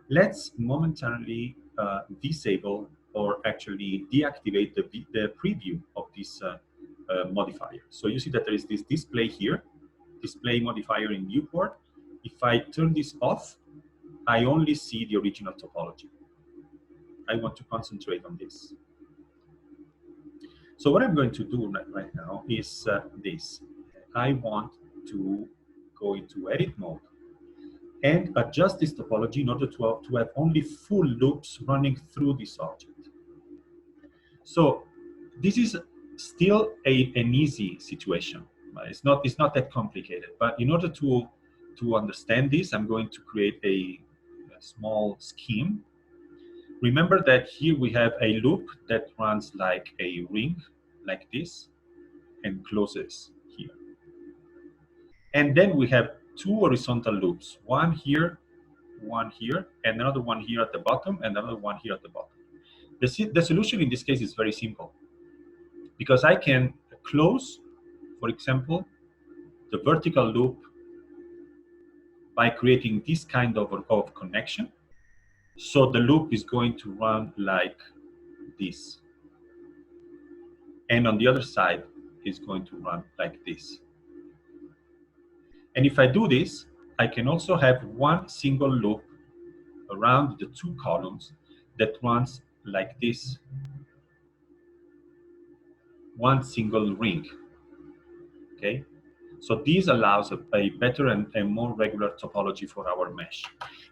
Let's momentarily disable or actually deactivate the preview of this modifier. So you see that there is this display here, display modifier in viewport. If I turn this off, I only see the original topology. I want to concentrate on this. So what I'm going to do right now is this. I want to go into edit mode and adjust this topology in order to have only full loops running through this object. So this is still an easy situation. It's not that complicated. But in order to understand this, I'm going to create a small scheme. Remember that here we have a loop that runs like a ring, like this, and closes here. And then we have two horizontal loops, one here, and another one here at the bottom, and another one here at the bottom. The solution in this case is very simple, because I can close, for example, the vertical loop by creating this kind of connection. So the loop is going to run like this. And on the other side is going to run like this. And if I do this, I can also have one single loop around the two columns that runs like this, one single ring. Okay, so this allows a better and more regular topology for our mesh,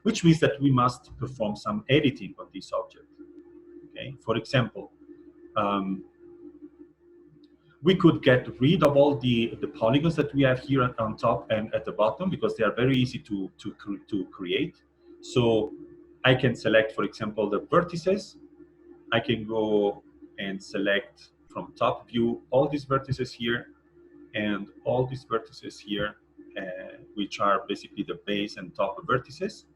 which means that we must perform some editing on this object. Okay, for example, we could get rid of all the polygons that we have here on top and at the bottom, because they are very easy to create. So I can select, for example, the vertices. I can go and select from top view all these vertices here and all these vertices here, which are basically the base and top vertices,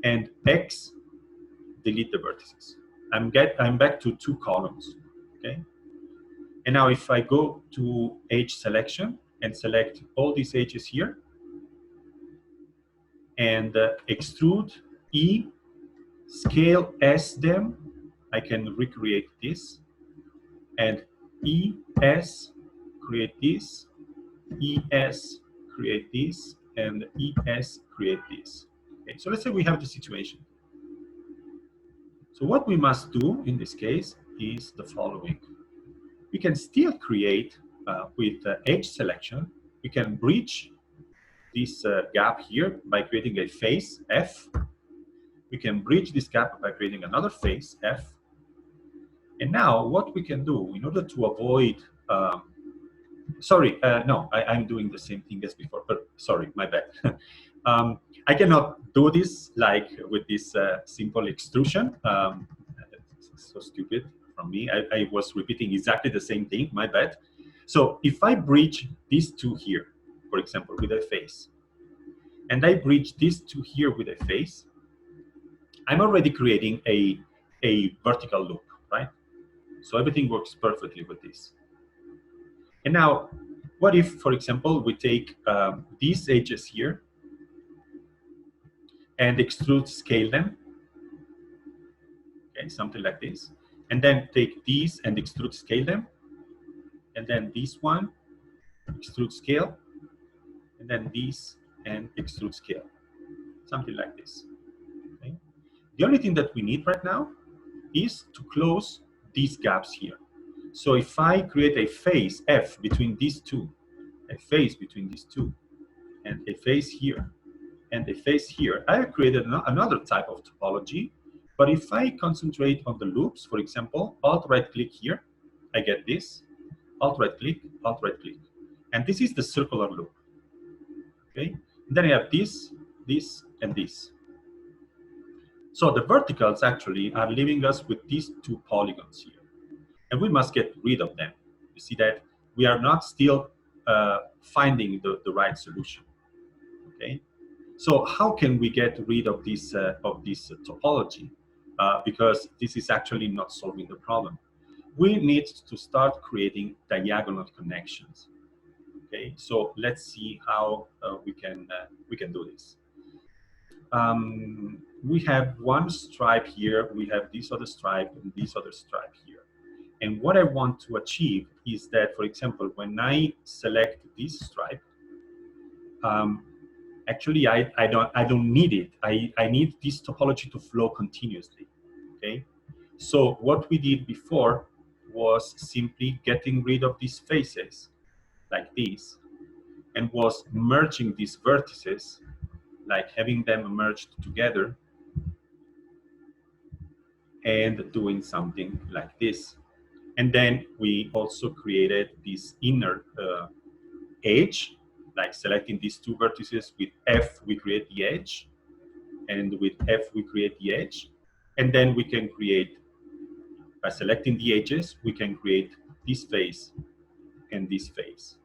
and X, delete the vertices. I'm back to two columns. Okay. And now if I go to edge selection and select all these edges here and extrude E, scale S them, I can recreate this, and ES, create this, ES, create this, and ES, create this. Okay, so let's say we have the situation. So what we must do in this case is the following. We can still create with edge selection. We can bridge this gap here by creating a face F. We can bridge this gap by creating another face F. And now what we can do in order to avoid, I'm doing the same thing as before, but sorry, my bad. I cannot do this like with this simple extrusion. So stupid from me. I was repeating exactly the same thing, my bad. So if I bridge these two here, for example, with a face, and I bridge these two here with a face, I'm already creating a vertical loop, right? So everything works perfectly with this. And now, what if, for example, we take these edges here and extrude scale them, okay, something like this, and then take these and extrude scale them, and then this one, extrude scale, and then these and extrude scale, something like this. Okay? The only thing that we need right now is to close these gaps here. So if I create a face F between these two, a face between these two, and a face here, and a face here, I have created another type of topology. But if I concentrate on the loops, for example, Alt-right click here, I get this, Alt-right click, Alt-right click. And this is the circular loop. Okay, and then I have this, this, and this. So the verticals actually are leaving us with these two polygons here. And we must get rid of them. You see that we are not still finding the right solution. Okay, so how can we get rid of this topology? Because this is actually not solving the problem. We need to start creating diagonal connections. Okay, so let's see how we can do this. we have one stripe here, we have this other stripe and this other stripe here. And what I want to achieve is that, for example, when I select this stripe, actually I don't need it. I need this topology to flow continuously. Okay. So what we did before was simply getting rid of these faces like this, and was merging these vertices, like having them merged together and doing something like this. And then we also created this inner edge, like selecting these two vertices. With F, we create the edge, and with F, we create the edge. And then we can create, by selecting the edges, we can create this face and this face.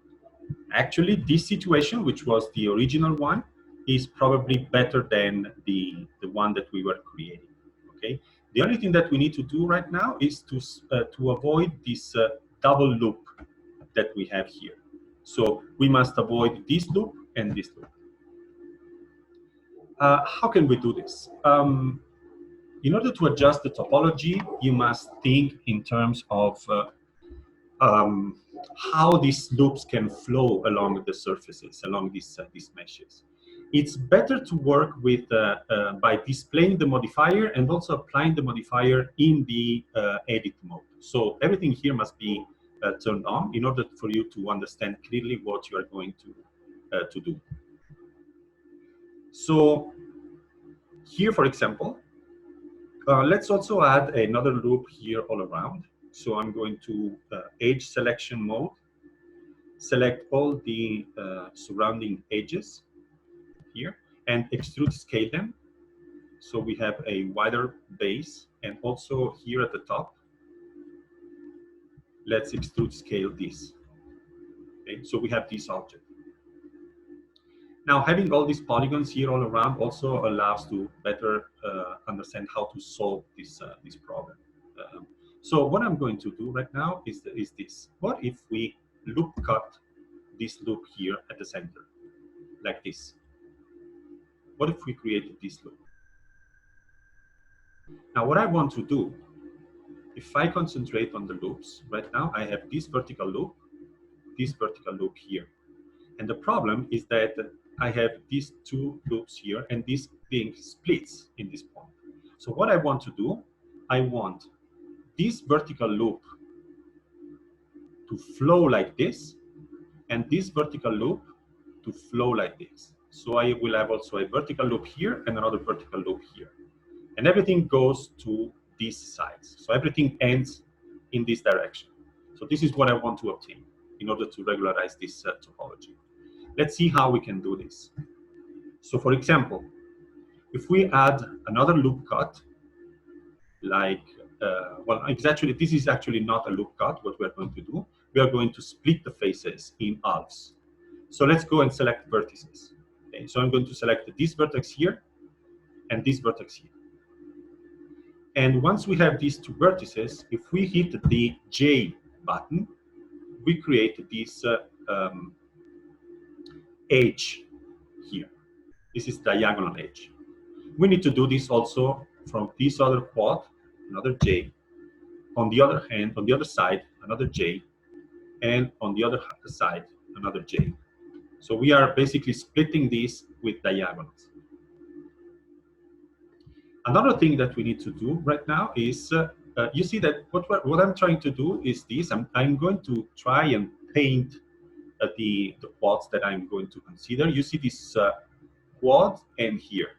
Actually, this situation, which was the original one, is probably better than the one that we were creating. Okay. The only thing that we need to do right now is to avoid this double loop that we have here. So we must avoid this loop and this loop. How can we do this? In order to adjust the topology, you must think in terms of how these loops can flow along the surfaces, along these meshes. It's better to work with by displaying the modifier and also applying the modifier in the edit mode. So everything here must be turned on in order for you to understand clearly what you are going to do. So here, for example, let's also add another loop here all around. So I'm going to edge selection mode, select all the surrounding edges here, and extrude scale them. So we have a wider base, and also here at the top, let's extrude scale this. Okay, so we have this object. Now, having all these polygons here all around also allows to better understand how to solve this problem. So what I'm going to do right now is this. What if we loop cut this loop here at the center, like this? What if we created this loop? Now, what I want to do, if I concentrate on the loops, right now I have this vertical loop here. And the problem is that I have these two loops here and this being splits in this point. So what I want to do, I want this vertical loop to flow like this, and this vertical loop to flow like this. So I will have also a vertical loop here and another vertical loop here. And everything goes to these sides. So everything ends in this direction. So this is what I want to obtain in order to regularize this topology. Let's see how we can do this. So for example, if we add another loop cut, like, this is actually not a loop cut. What we're going to do, we are going to split the faces in halves. So let's go and select vertices. Okay, so I'm going to select this vertex here and this vertex here. And once we have these two vertices, if we hit the J button, we create this edge here. This is diagonal edge. We need to do this also from this other quad, another J. On the other hand, on the other side, another J. And on the other side, another J. So we are basically splitting this with diagonals. Another thing that we need to do right now is, you see that what I'm trying to do is this. I'm going to try and paint the quads that I'm going to consider. You see this quad and here,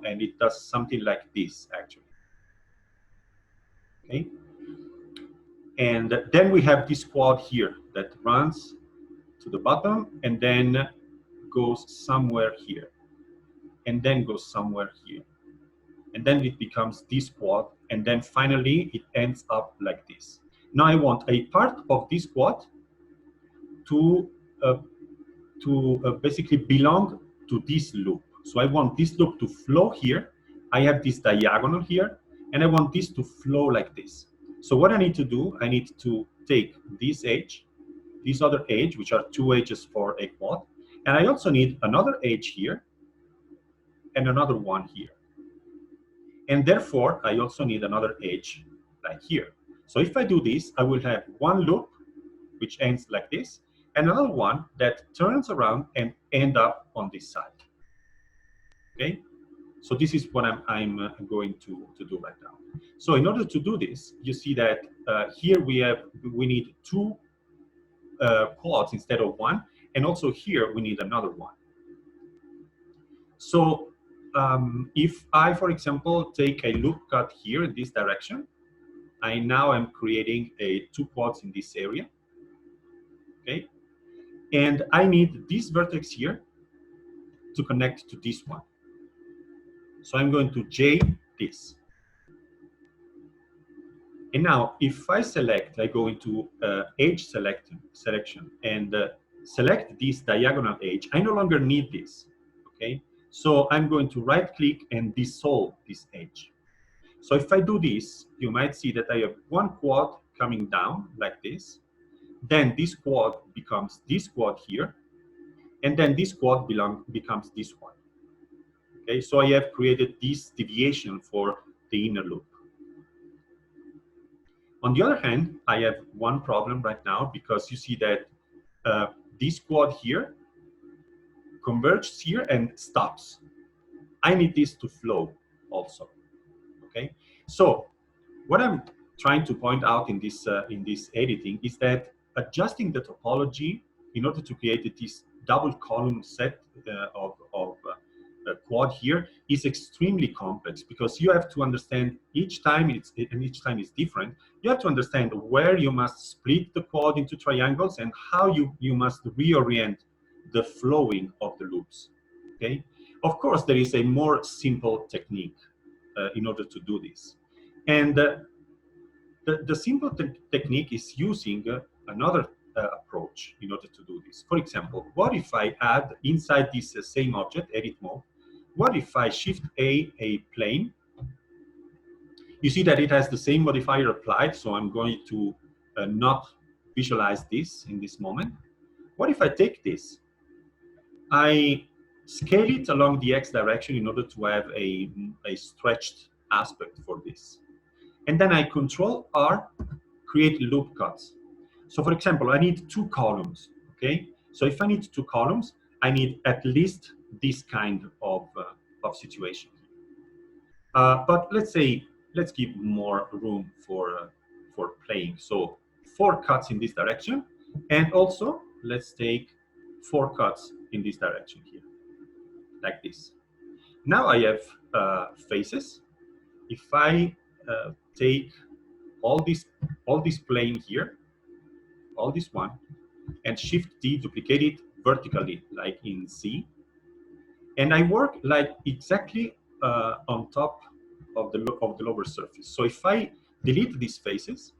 and it does something like this actually. Okay, and then we have this quad here that runs to the bottom and then goes somewhere here, and then goes somewhere here, and then it becomes this quad, and then finally it ends up like this. Now I want a part of this quad to basically belong to this loop. So I want this loop to flow here. I have this diagonal here, and I want this to flow like this. So what I need to do, I need to take this edge, this other edge, which are two edges for a quad, and I also need another edge here and another one here. And therefore, I also need another edge like here. So if I do this, I will have one loop which ends like this, and another one that turns around and end up on this side. Okay, so this is what I'm going to do right now. So in order to do this, you see that here we need two quads instead of one, and also here we need another one. So if I, for example, take a loop cut here in this direction, I now am creating a two quads in this area. Okay, and I need this vertex here to connect to this one. So I'm going to J this. And now if I select, I go into edge selection and select this diagonal edge, I no longer need this. Okay, so I'm going to right click and dissolve this edge. So if I do this, you might see that I have one quad coming down like this. Then this quad becomes this quad here. And then this quad becomes this one. Okay, so I have created this deviation for the inner loop. On the other hand, I have one problem right now because you see that this quad here converges here and stops. I need this to flow also. Okay, so what I'm trying to point out in this editing is that adjusting the topology in order to create this double column set of quad here is extremely complex because you have to understand each time each time is different. You have to understand where you must split the quad into triangles and how you must reorient the flowing of the loops. Okay, of course there is a more simple technique in order to do this, and the simple technique is using another approach in order to do this. For example, what if I add inside this same object, edit mode, what if I shift a plane? You see that it has the same modifier applied, so I'm going to not visualize this in this moment. What if I take this? I scale it along the x direction in order to have a stretched aspect for this. And then I control R, create loop cuts. So for example, I need two columns, okay? So if I need two columns, I need at least this kind of situation. But let's give more room for playing. So 4 cuts in this direction, and also let's take 4 cuts in this direction here, like this. Now I have faces. If I take all this plane here, all this one, and shift D, duplicate it vertically like in Z, and I work like exactly on top of the lower surface. So if I delete these faces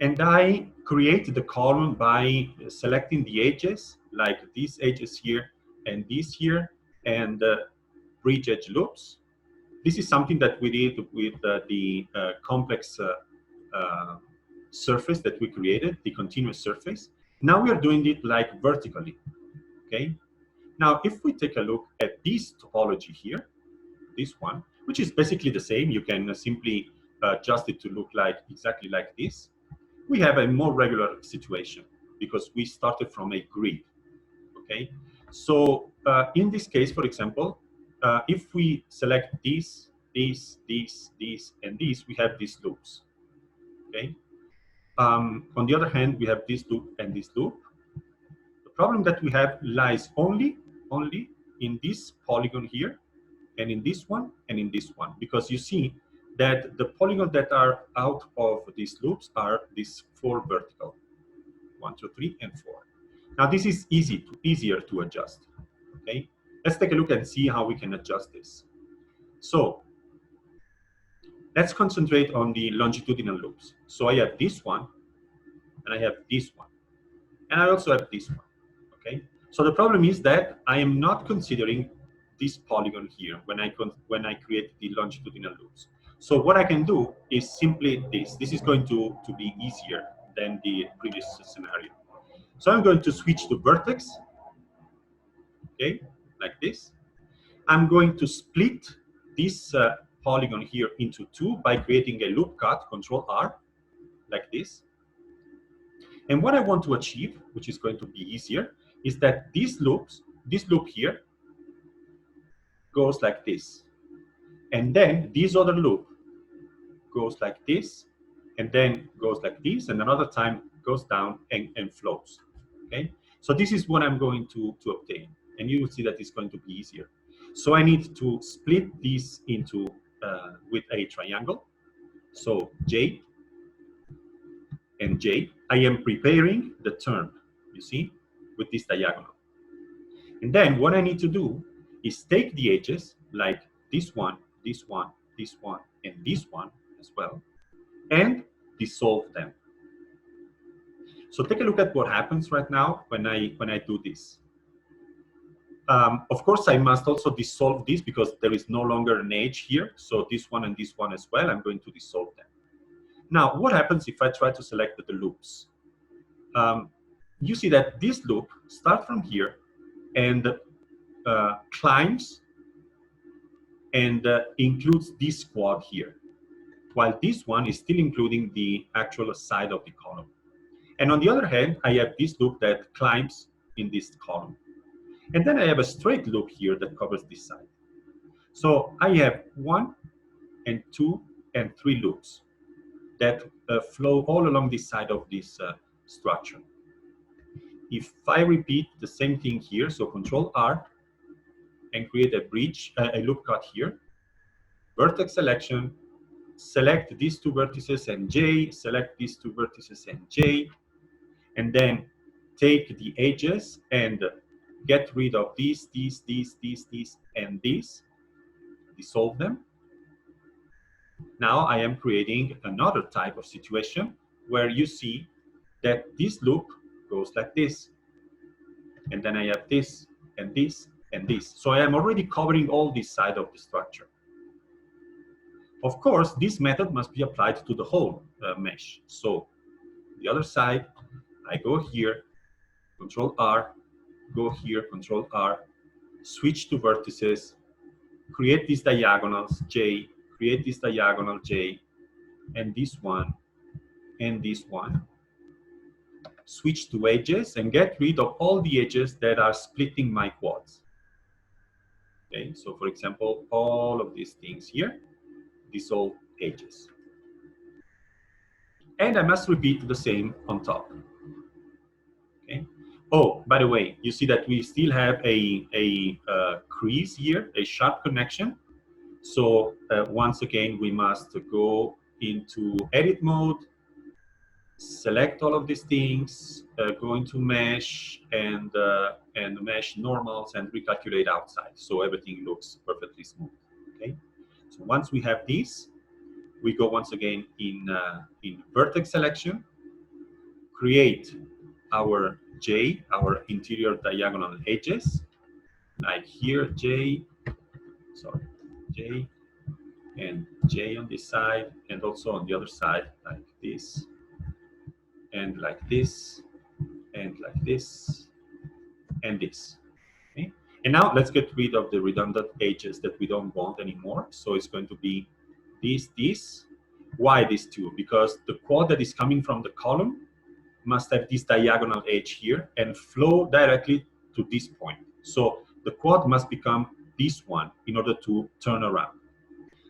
and I create the column by selecting the edges, like these edges here and these here, and bridge edge loops. This is something that we did with the complex surface that we created, the continuous surface. Now we are doing it like vertically, okay? Now, if we take a look at this topology here, this one, which is basically the same, you can simply adjust it to look like exactly like this. We have a more regular situation because we started from a grid, okay? So in this case, for example, if we select this, and this, we have these loops, okay? On the other hand, we have this loop and this loop. The problem that we have lies only in this polygon here, and in this one, and in this one, because you see that the polygons that are out of these loops are these 4 vertical, 1, 2, 3, and 4. Now this is easier to adjust. Okay, let's take a look and see how we can adjust this. So let's concentrate on the longitudinal loops. So I have this one, and I have this one, and I also have this one. Okay, so the problem is that I am not considering this polygon here when I create the longitudinal loops. So what I can do is simply this. This is going to be easier than the previous scenario. So I'm going to switch to vertex, okay, like this. I'm going to split this polygon here into two by creating a loop cut, Control R, like this. And what I want to achieve, which is going to be easier, is that this loop here goes like this. And then this other loop goes like this, and then goes like this, and another time goes down and flows. Okay, so this is what I'm going to obtain, and you will see that it's going to be easier. So I need to split this into with a triangle. So J and J, I am preparing the turn, you see, with this diagonal. And then what I need to do is take the edges like this one, this one, this one, and this one as well, and dissolve them. So take a look at what happens right now when I do this. Of course, I must also dissolve this because there is no longer an edge here. So this one and this one as well, I'm going to dissolve them. Now, what happens if I try to select the loops? You see that this loop starts from here and climbs and includes this quad here, while this one is still including the actual side of the column. And on the other hand, I have this loop that climbs in this column. And then I have a straight loop here that covers this side. So I have 1 and 2 and 3 loops that flow all along this side of this structure. If I repeat the same thing here, so Control R, and create a bridge, a loop cut here, vertex selection, select these two vertices and J, select these two vertices and J, and then take the edges and get rid of these, and these, dissolve them. Now I am creating another type of situation where you see that this loop goes like this. And then I have this, and this, and this. So I am already covering all this side of the structure. Of course, this method must be applied to the whole mesh. So the other side, I go here, Control R, go here, Control R, switch to vertices, create these diagonals, J, create this diagonal, J, and this one, and this one. Switch to edges and get rid of all the edges that are splitting my quads. Okay, so for example, all of these things here, dissolve edges. And I must repeat the same on top. Okay. Oh, by the way, you see that we still have a crease here, a sharp connection. So once again, we must go into edit mode, select all of these things, go into mesh and mesh normals and recalculate outside. So everything looks perfectly smooth. Okay. So once we have this, we go once again in vertex selection, create our J, our interior diagonal edges, like here, J, and J on this side, and also on the other side, like this, and like this, and like this, and this. Okay? And now let's get rid of the redundant edges that we don't want anymore. So it's going to be this. Why these two? Because the quad that is coming from the column must have this diagonal edge here and flow directly to this point. So the quad must become this one in order to turn around.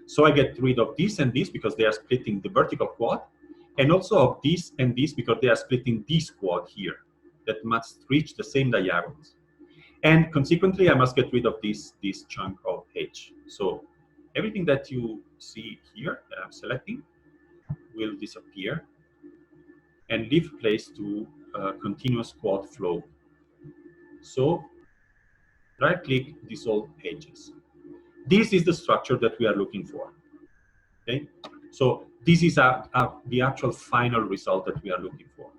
So I get rid of this and this because they are splitting the vertical quad, and also of this and this because they are splitting this quad here that must reach the same diagonals. And consequently, I must get rid of this chunk of edge. So everything that you see here that I'm selecting will disappear and leave place to continuous quad flow. So right-click, dissolve edges. This is the structure that we are looking for. Okay, so this is the actual final result that we are looking for.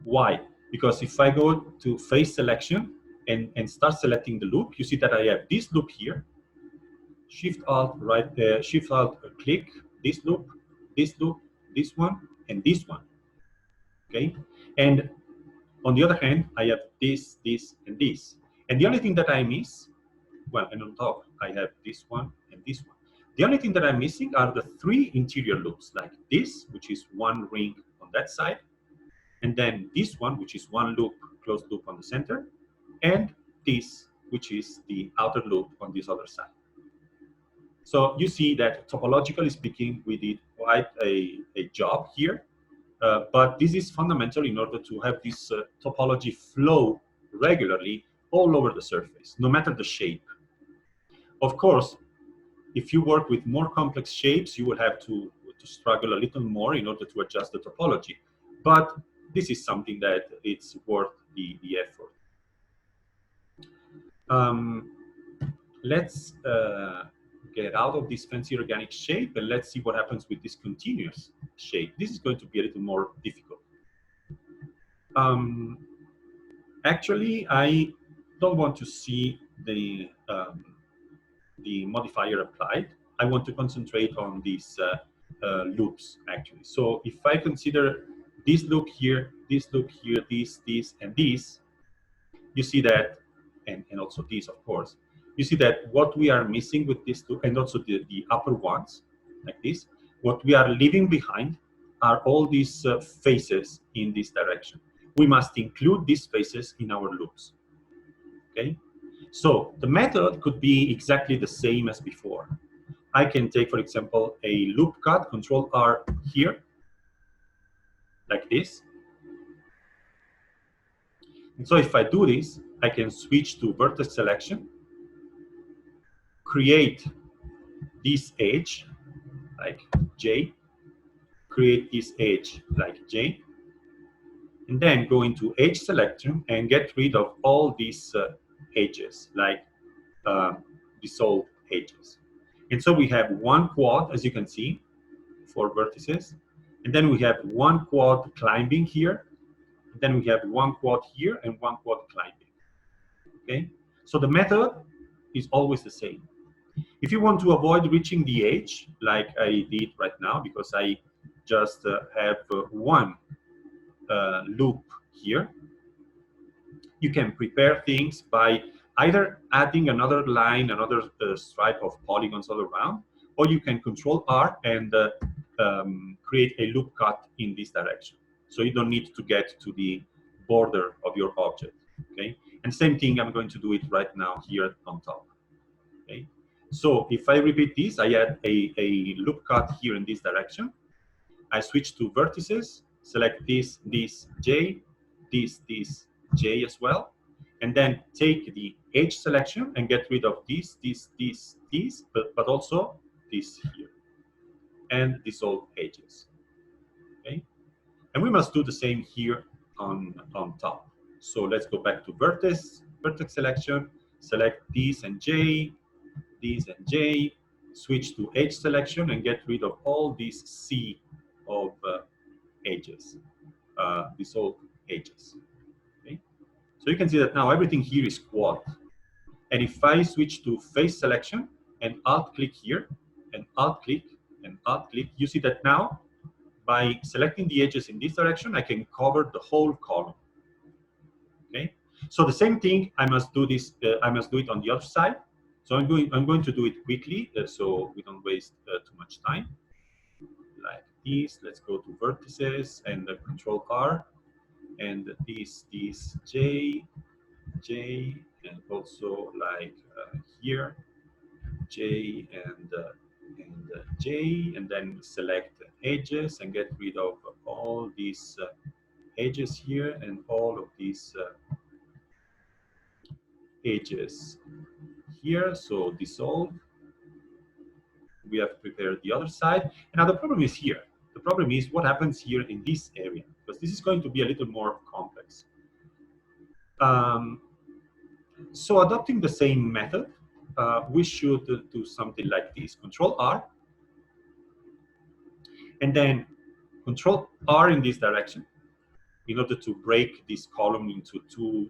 Why? Because if I go to face selection and start selecting the loop, you see that I have this loop here. Shift Alt right there, Shift Alt click this loop, this one, and this one. Okay, and on the other hand, I have this, and this. And the only thing that I miss, well, and on top, I have this one, and this one. The only thing that I'm missing are the three interior loops, like this, which is one ring on that side, and then this one, which is one loop, closed loop on the center, and this, which is the outer loop on this other side. So you see that topologically speaking, we did quite a job here, but this is fundamental in order to have this topology flow regularly all over the surface, no matter the shape. Of course, if you work with more complex shapes, you will have to struggle a little more in order to adjust the topology. But this is something that it's worth the effort. Let's get out of this fancy organic shape and let's see what happens with this continuous shape. This is going to be a little more difficult. Actually, I don't want to see the modifier applied. I want to concentrate on these loops, actually. So if I consider this loop here, this, and this, you see that, and also this, of course, you see that what we are missing with this loop, and also the upper ones, like this, what we are leaving behind are all these faces in this direction. We must include these faces in our loops, okay? So the method could be exactly the same as before. I can take, for example, a loop cut, Control R here, like this. And so if I do this, I can switch to vertex selection, create this edge like J, create this edge like J, and then go into edge selection and get rid of all these edges, like dissolved edges. And so we have one quad, as you can see, for vertices, and then we have one quad climbing here, and then we have one quad here and one quad climbing. Okay, so the method is always the same. If you want to avoid reaching the edge, like I did right now, because I just have one loop here, you can prepare things by either adding another line, another stripe of polygons all around, or you can Control R and create a loop cut in this direction. So you don't need to get to the border of your object, okay? And same thing, I'm going to do it right now here on top, okay? So if I repeat this, I add a loop cut here in this direction. I switch to vertices, select this, J, this, J as well, and then take the edge selection and get rid of this, but also this here, and dissolve edges, okay? And we must do the same here on top. So let's go back to vertex selection, select this and J, switch to edge selection and get rid of all these C of edges, dissolved edges. Okay? So you can see that now everything here is quad. And if I switch to face selection and alt click here, and alt click, and alt click, you see that now by selecting the edges in this direction, I can cover the whole column. Okay, so the same thing, I must do this. I must do it on the other side. So I'm going to do it quickly, so we don't waste too much time. Like this, let's go to vertices and Control R, and this J, and also like here, J and J, and then select edges and get rid of all these edges here and all of these edges here. So dissolve. We have prepared the other side. And now the problem is here. The problem is what happens here in this area, because this is going to be a little more complex. So adopting the same method, we should do something like this. Control R, and then Control R in this direction in order to break this column into two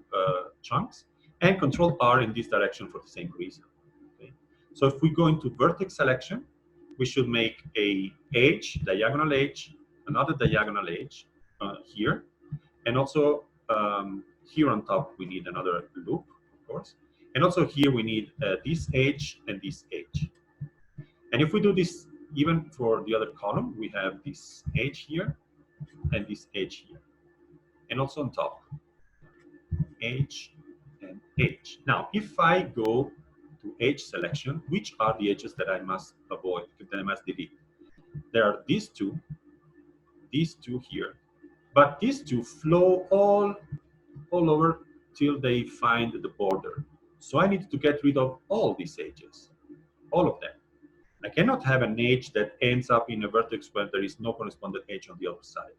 chunks, and Control R in this direction for the same reason. Okay? So if we go into vertex selection, we should make a edge, diagonal edge, another diagonal edge here, and also here on top we need another loop, of course, and also here we need this edge and this edge. And if we do this even for the other column, we have this edge here and this edge here. And also on top, edge and edge. Now, if I go to edge selection, which are the edges that I must avoid, that I must delete? There are these two here, but these two flow all over till they find the border. So I need to get rid of all these edges, all of them. I cannot have an edge that ends up in a vertex where there is no corresponding edge on the other side.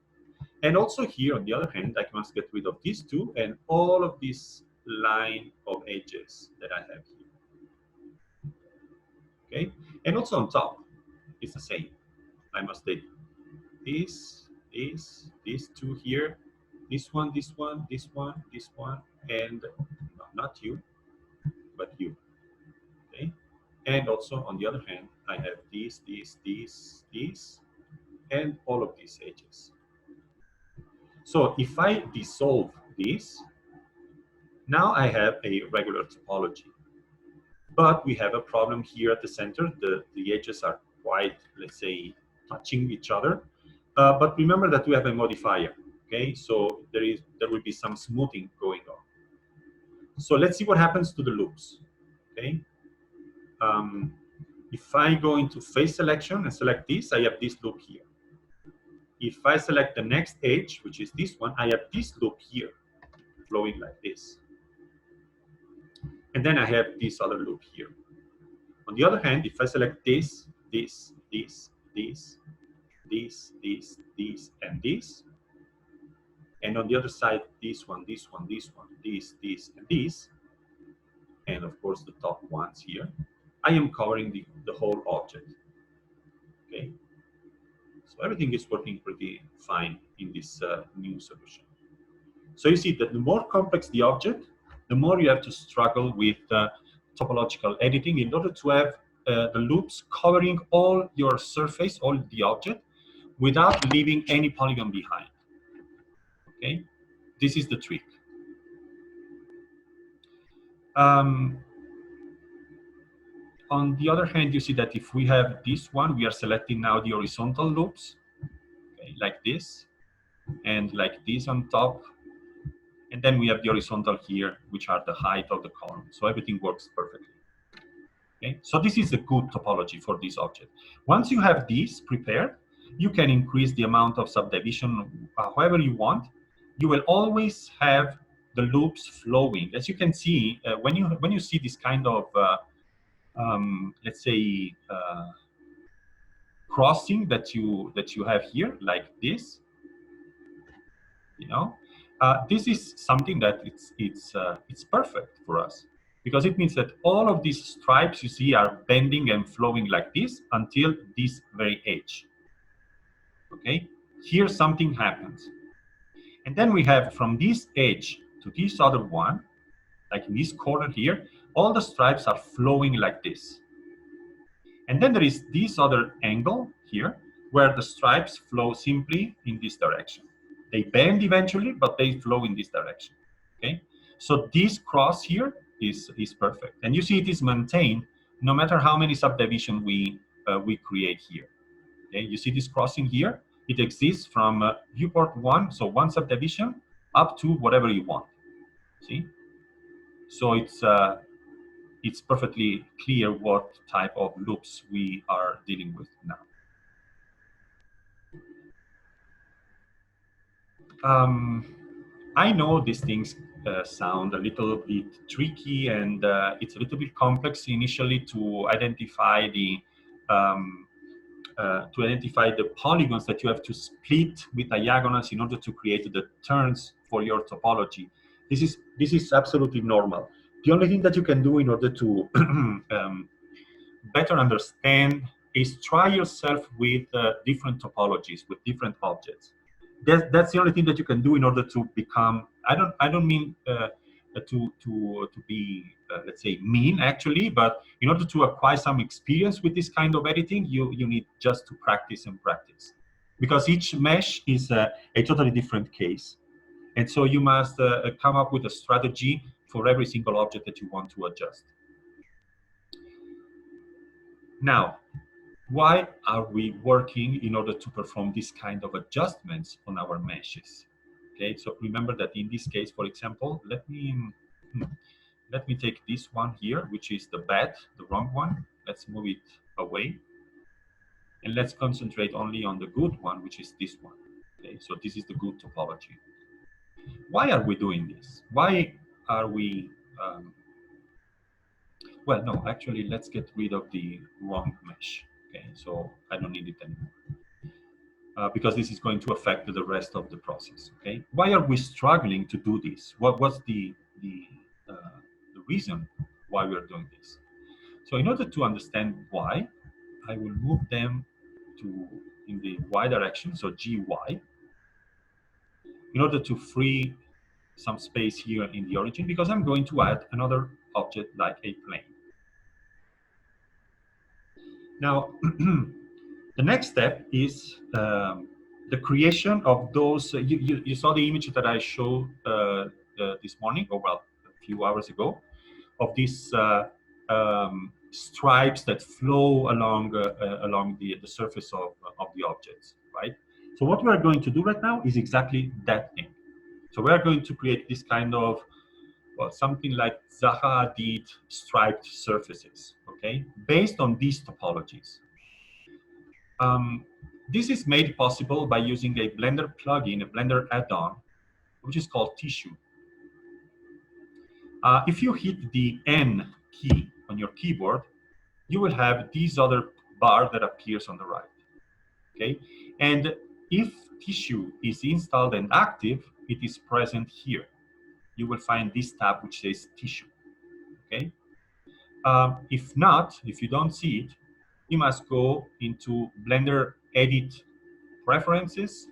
And also here, on the other hand, I must get rid of these two and all of this line of edges that I have here. Okay, and also on top, it's the same. I must take these two here, this one, this one, this one, this one, and no, not you, but you. Okay, and also on the other hand, I have these, and all of these edges. So if I dissolve this, now I have a regular topology. But we have a problem here at the center. The edges are quite, let's say, touching each other. But remember that we have a modifier. Okay, so there will be some smoothing going on. So let's see what happens to the loops. Okay, if I go into phase selection and select this, I have this loop here. If I select the next edge, which is this one, I have this loop here, flowing like this. And then I have this other loop here. On the other hand, if I select this, and this, and on the other side, this one, and this, and of course the top ones here, I am covering the whole object. Okay, so everything is working pretty fine in this new solution. So you see that the more complex the object, the more you have to struggle with topological editing in order to have the loops covering all your surface, all the object, without leaving any polygon behind. Okay, this is the trick. On the other hand, you see that if we have this one, we are selecting now the horizontal loops, okay, like this, and like this on top. And then we have the horizontal here, which are the height of the column. So everything works perfectly. Okay, so this is a good topology for this object. Once you have this prepared, you can increase the amount of subdivision however you want. You will always have the loops flowing. As you can see, when you see this kind of let's say crossing that you have here, like this, you know, this is something that it's perfect for us, because it means that all of these stripes you see are bending and flowing like this until this very edge. Okay, here something happens, and then we have from this edge to this other one, like in this corner here, all the stripes are flowing like this. And then there is this other angle here where the stripes flow simply in this direction. They bend eventually, but they flow in this direction. Okay, so this cross here is perfect, and you see it is maintained no matter how many subdivision we create here. Okay, you see this crossing here, it exists from viewport 1, so one subdivision, up to whatever you want. See, so it's perfectly clear what type of loops we are dealing with now. I know these things sound a little bit tricky, and it's a little bit complex initially to identify the polygons that you have to split with diagonals in order to create the turns for your topology. This is absolutely normal. The only thing that you can do in order to better understand is try yourself with different topologies, with different objects. That's the only thing that you can do in order to become. I don't mean to be let's say mean actually, but in order to acquire some experience with this kind of editing, you need just to practice and practice, because each mesh is a totally different case, and so you must come up with a strategy for every single object that you want to adjust. Now, why are we working in order to perform this kind of adjustments on our meshes? Okay, so remember that in this case, for example, let me take this one here, which is the bad, the wrong one. Let's move it away. And let's concentrate only on the good one, which is this one. Okay, so this is the good topology. Why are we doing this? Why are we, well, no, actually, let's get rid of the wrong mesh. Okay, so I don't need it anymore. Because this is going to affect the rest of the process. Okay, why are we struggling to do this? What's the reason why we're doing this? So in order to understand why, I will move them to in the y direction, so gy, in order to free some space here in the origin, because I'm going to add another object like a plane. Now, the next step is the creation of those. You saw the image that I showed this morning, or well, a few hours ago, of these stripes that flow along the surface of the objects, right? So what we are going to do right now is exactly that thing. So we are going to create this kind of, well, something like Zaha Hadid striped surfaces, okay, based on these topologies. This is made possible by using a Blender plugin, a Blender add-on, which is called Tissue. If you hit the N key on your keyboard, you will have this other bar that appears on the right. Okay, and if Tissue is installed and active, it is present here. You will find this tab which says Tissue. Okay. If not, if you don't see it, you must go into Blender Edit Preferences.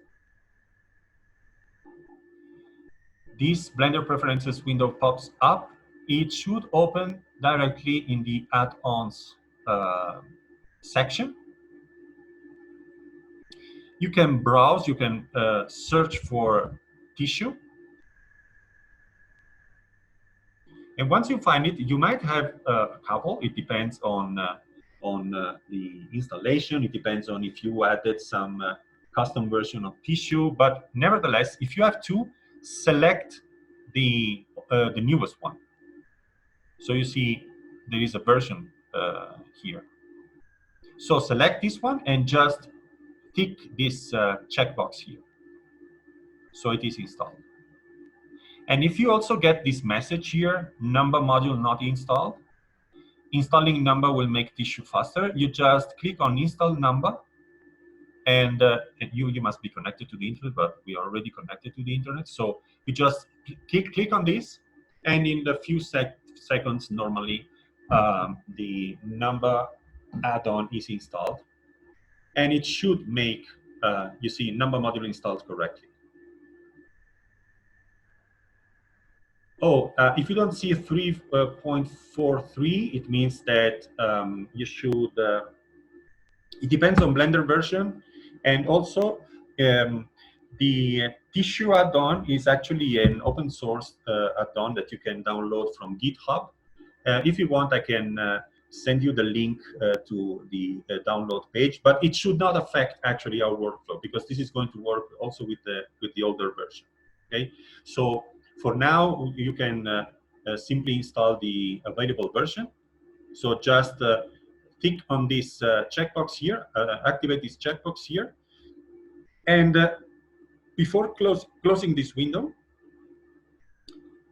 This Blender Preferences window pops up. It should open directly in the add-ons section. You can browse, you can search for Tissue. And once you find it, you might have a couple. It depends on the installation. It depends on if you added some custom version of Tissue. But nevertheless, if you have two, select the newest one. So you see there is a version here. So select this one and just tick this checkbox here. So it is installed. And if you also get this message here, Number module not installed, installing Number will make Tissue faster. You just click on Install Number, and you must be connected to the internet, but we are already connected to the internet. So you just click on this, and in a few seconds, normally, the Number add-on is installed, and it should make, you see, Number module installed correctly. Oh, if you don't see 3.43, it means that you should, it depends on Blender version. And also, the Tissue add-on is actually an open source add-on that you can download from GitHub. If you want, I can send you the link to the download page, but it should not affect actually our workflow, because this is going to work also with the older version. Okay, so for now, you can simply install the available version. So just click on this checkbox here, activate this checkbox here, and before closing this window,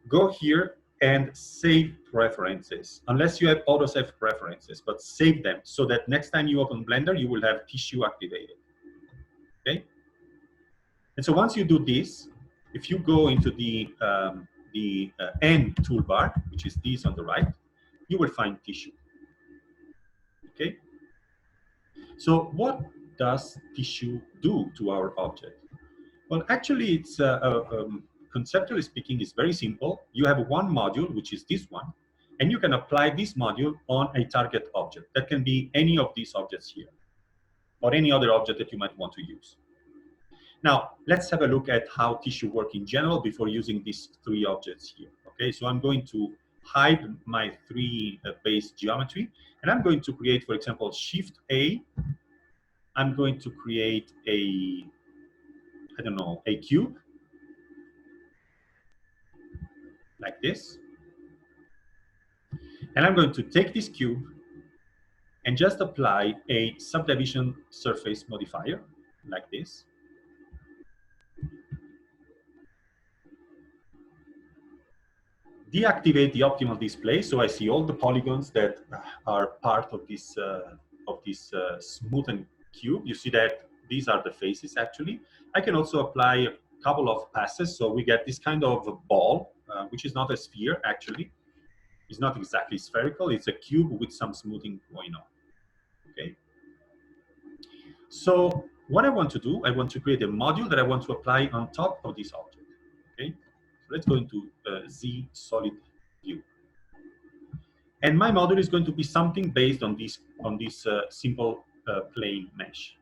go here and save preferences, unless you have autosave preferences, but save them so that next time you open Blender, you will have Tissue activated. Okay. And so once you do this, if you go into the N toolbar, which is this on the right, you will find Tissue. Okay. So what does Tissue do to our object? Well, actually, it's conceptually speaking, it's very simple. You have one module, which is this one, and you can apply this module on a target object. That can be any of these objects here, or any other object that you might want to use. Now, let's have a look at how Tissue works in general before using these three objects here. Okay, so I'm going to hide my three base geometry, and I'm going to create, for example, Shift A I'm going to create a, I don't know, a cube like this. And I'm going to take this cube and just apply a subdivision surface modifier like this. Deactivate the optimal display, so I see all the polygons that are part of this smoothened cube. You see that these are the faces actually. I can also apply a couple of passes, so we get this kind of ball, which is not a sphere actually. It's not exactly spherical. It's a cube with some smoothing going on. Okay. So what I want to do, I want to create a module that I want to apply on top of this object. Okay. So let's go into Z solid view. And my module is going to be something based on this simple plane mesh.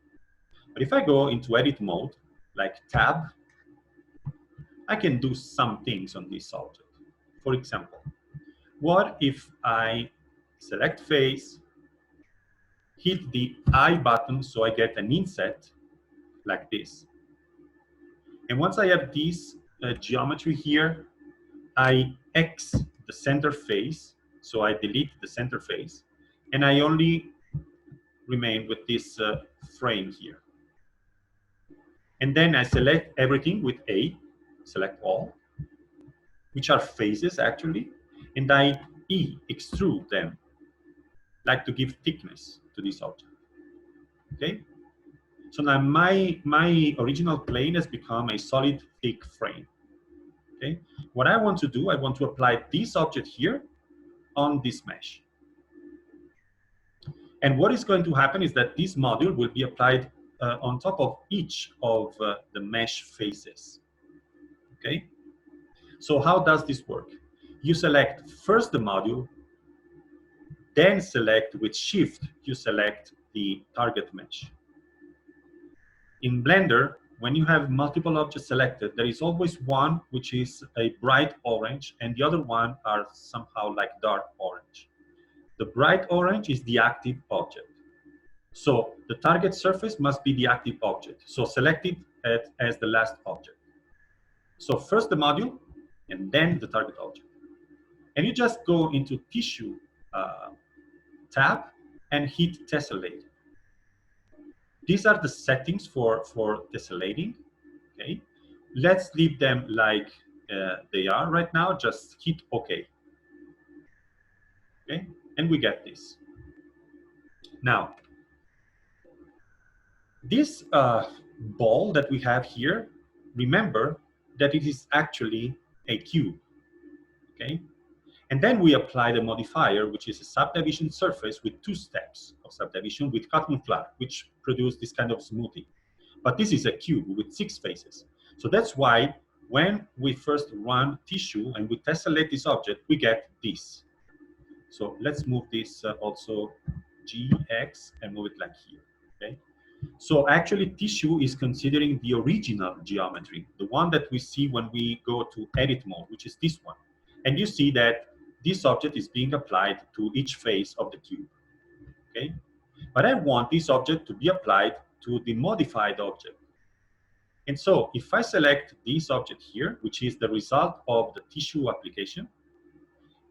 But if I go into edit mode, like tab, I can do some things on this object. For example, what if I select face, hit the I button so I get an inset like this. And once I have this geometry here, I X the center face, so I delete the center face, and I only remain with this frame here. And then I select everything with A, select all, which are faces actually, and I extrude them, like to give thickness to this object. Okay? So now my original plane has become a solid thick frame. Okay? What I want to do, I want to apply this object here on this mesh. And what is going to happen is that this module will be applied on top of each of the mesh faces. Okay? So how does this work? You select first the module, then select with shift, you select the target mesh. In Blender, when you have multiple objects selected, there is always one which is a bright orange and the other one are somehow like dark orange. The bright orange is the active object. So the target surface must be the active object. So select it as the last object. So first the module and then the target object. And you just go into tissue tab and hit tessellate. These are the settings for tessellating. Okay, let's leave them like they are right now. Just hit OK. Okay, and we get this. Now, this ball that we have here, remember that it is actually a cube. Okay, and then we apply the modifier, which is a subdivision surface with 2 steps of subdivision with cut and flat, which produce this kind of smoothing. But this is a cube with 6 faces. So that's why when we first run tissue and we tessellate this object, we get this. So let's move this also GX and move it like here. Okay. So actually tissue is considering the original geometry, the one that we see when we go to edit mode, which is this one. And you see that this object is being applied to each face of the cube. Okay. But I want this object to be applied to the modified object. And so if I select this object here, which is the result of the tissue application,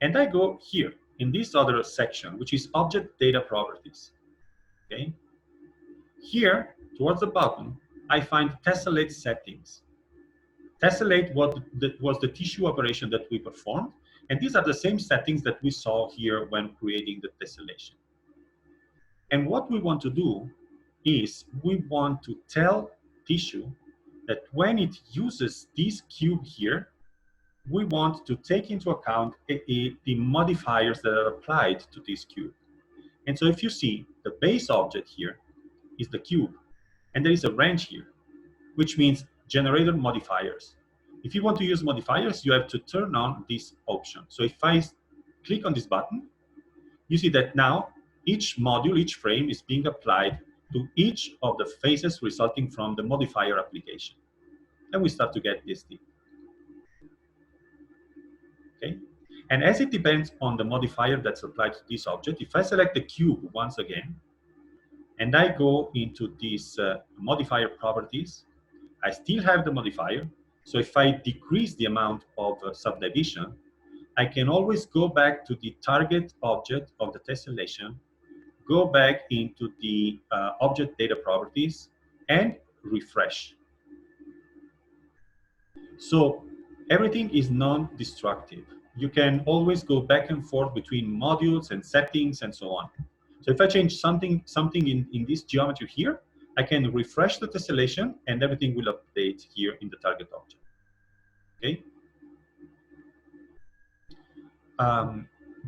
and I go here in this other section, which is object data properties. Okay. Here, towards the bottom, I find tessellate settings. Tessellate was the tissue operation that we performed, and these are the same settings that we saw here when creating the tessellation. And what we want to do is we want to tell tissue that when it uses this cube here, we want to take into account the modifiers that are applied to this cube. And so if you see, the base object here is the cube, and there is a range here, which means generator modifiers. If you want to use modifiers, you have to turn on this option. So if I click on this button, you see that now each module, each frame is being applied to each of the faces resulting from the modifier application. And we start to get this thing. Okay? And as it depends on the modifier that's applied to this object, if I select the cube once again, and I go into these modifier properties, I still have the modifier. So if I decrease the amount of subdivision, I can always go back to the target object of the tessellation, go back into the object data properties, and refresh. So everything is non-destructive. You can always go back and forth between modules and settings and so on. So if I change something in this geometry here, I can refresh the tessellation and everything will update here in the target object. Okay.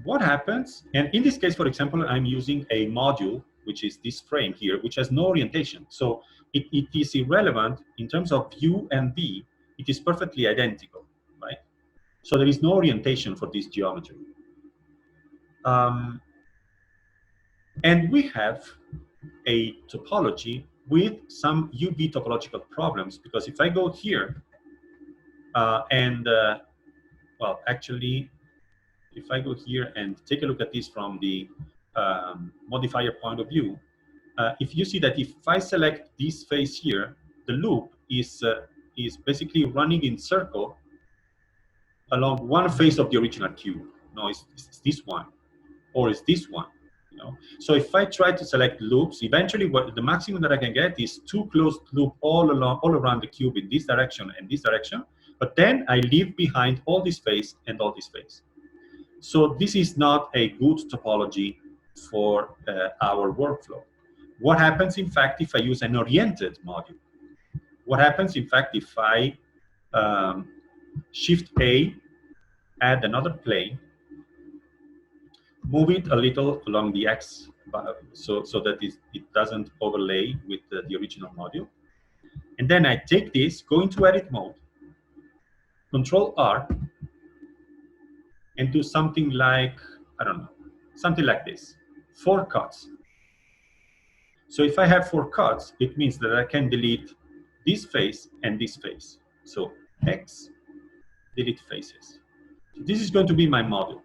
What happens, and in this case, for example, I'm using a module, which is this frame here, which has no orientation. So it is irrelevant in terms of U and V, it is perfectly identical, right? So there is no orientation for this geometry. And we have a topology with some UV topological problems, because if I go here well, actually, if I go here and take a look at this from the modifier point of view, if you see that if I select this face here, the loop is basically running in circle along one face of the original cube. No, it's this one, or it's this one. You know? So if I try to select loops, eventually what the maximum that I can get is two closed loop all around the cube in this direction and this direction. But then I leave behind all this face and all this face. So this is not a good topology for our workflow. What happens, in fact, if I use an oriented module? What happens, in fact, if I Shift A, add another plane, move it a little along the X so that it doesn't overlay with the original module. And then I take this, go into edit mode, Control R, and do something like, I don't know, something like this, 4 cuts. So if I have 4 cuts, it means that I can delete this face and this face. So X, delete faces. So this is going to be my model.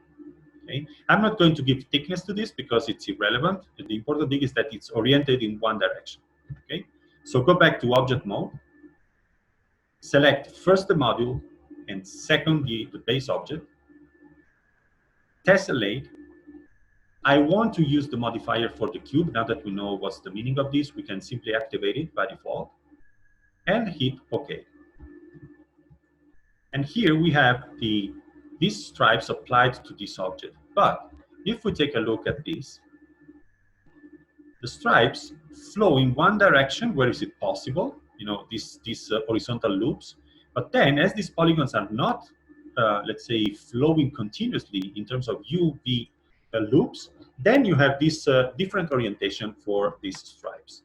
Okay? I'm not going to give thickness to this because it's irrelevant. The important thing is that it's oriented in one direction. Okay? So go back to object mode, select first the module and second the base object, tessellate. I want to use the modifier for the cube. Now that we know what's the meaning of this, we can simply activate it by default and hit OK. And here we have these stripes applied to this object. But if we take a look at this, the stripes flow in one direction. Where is it possible? You know, these horizontal loops. But then, as these polygons are not, let's say, flowing continuously in terms of UV loops, then you have this different orientation for these stripes.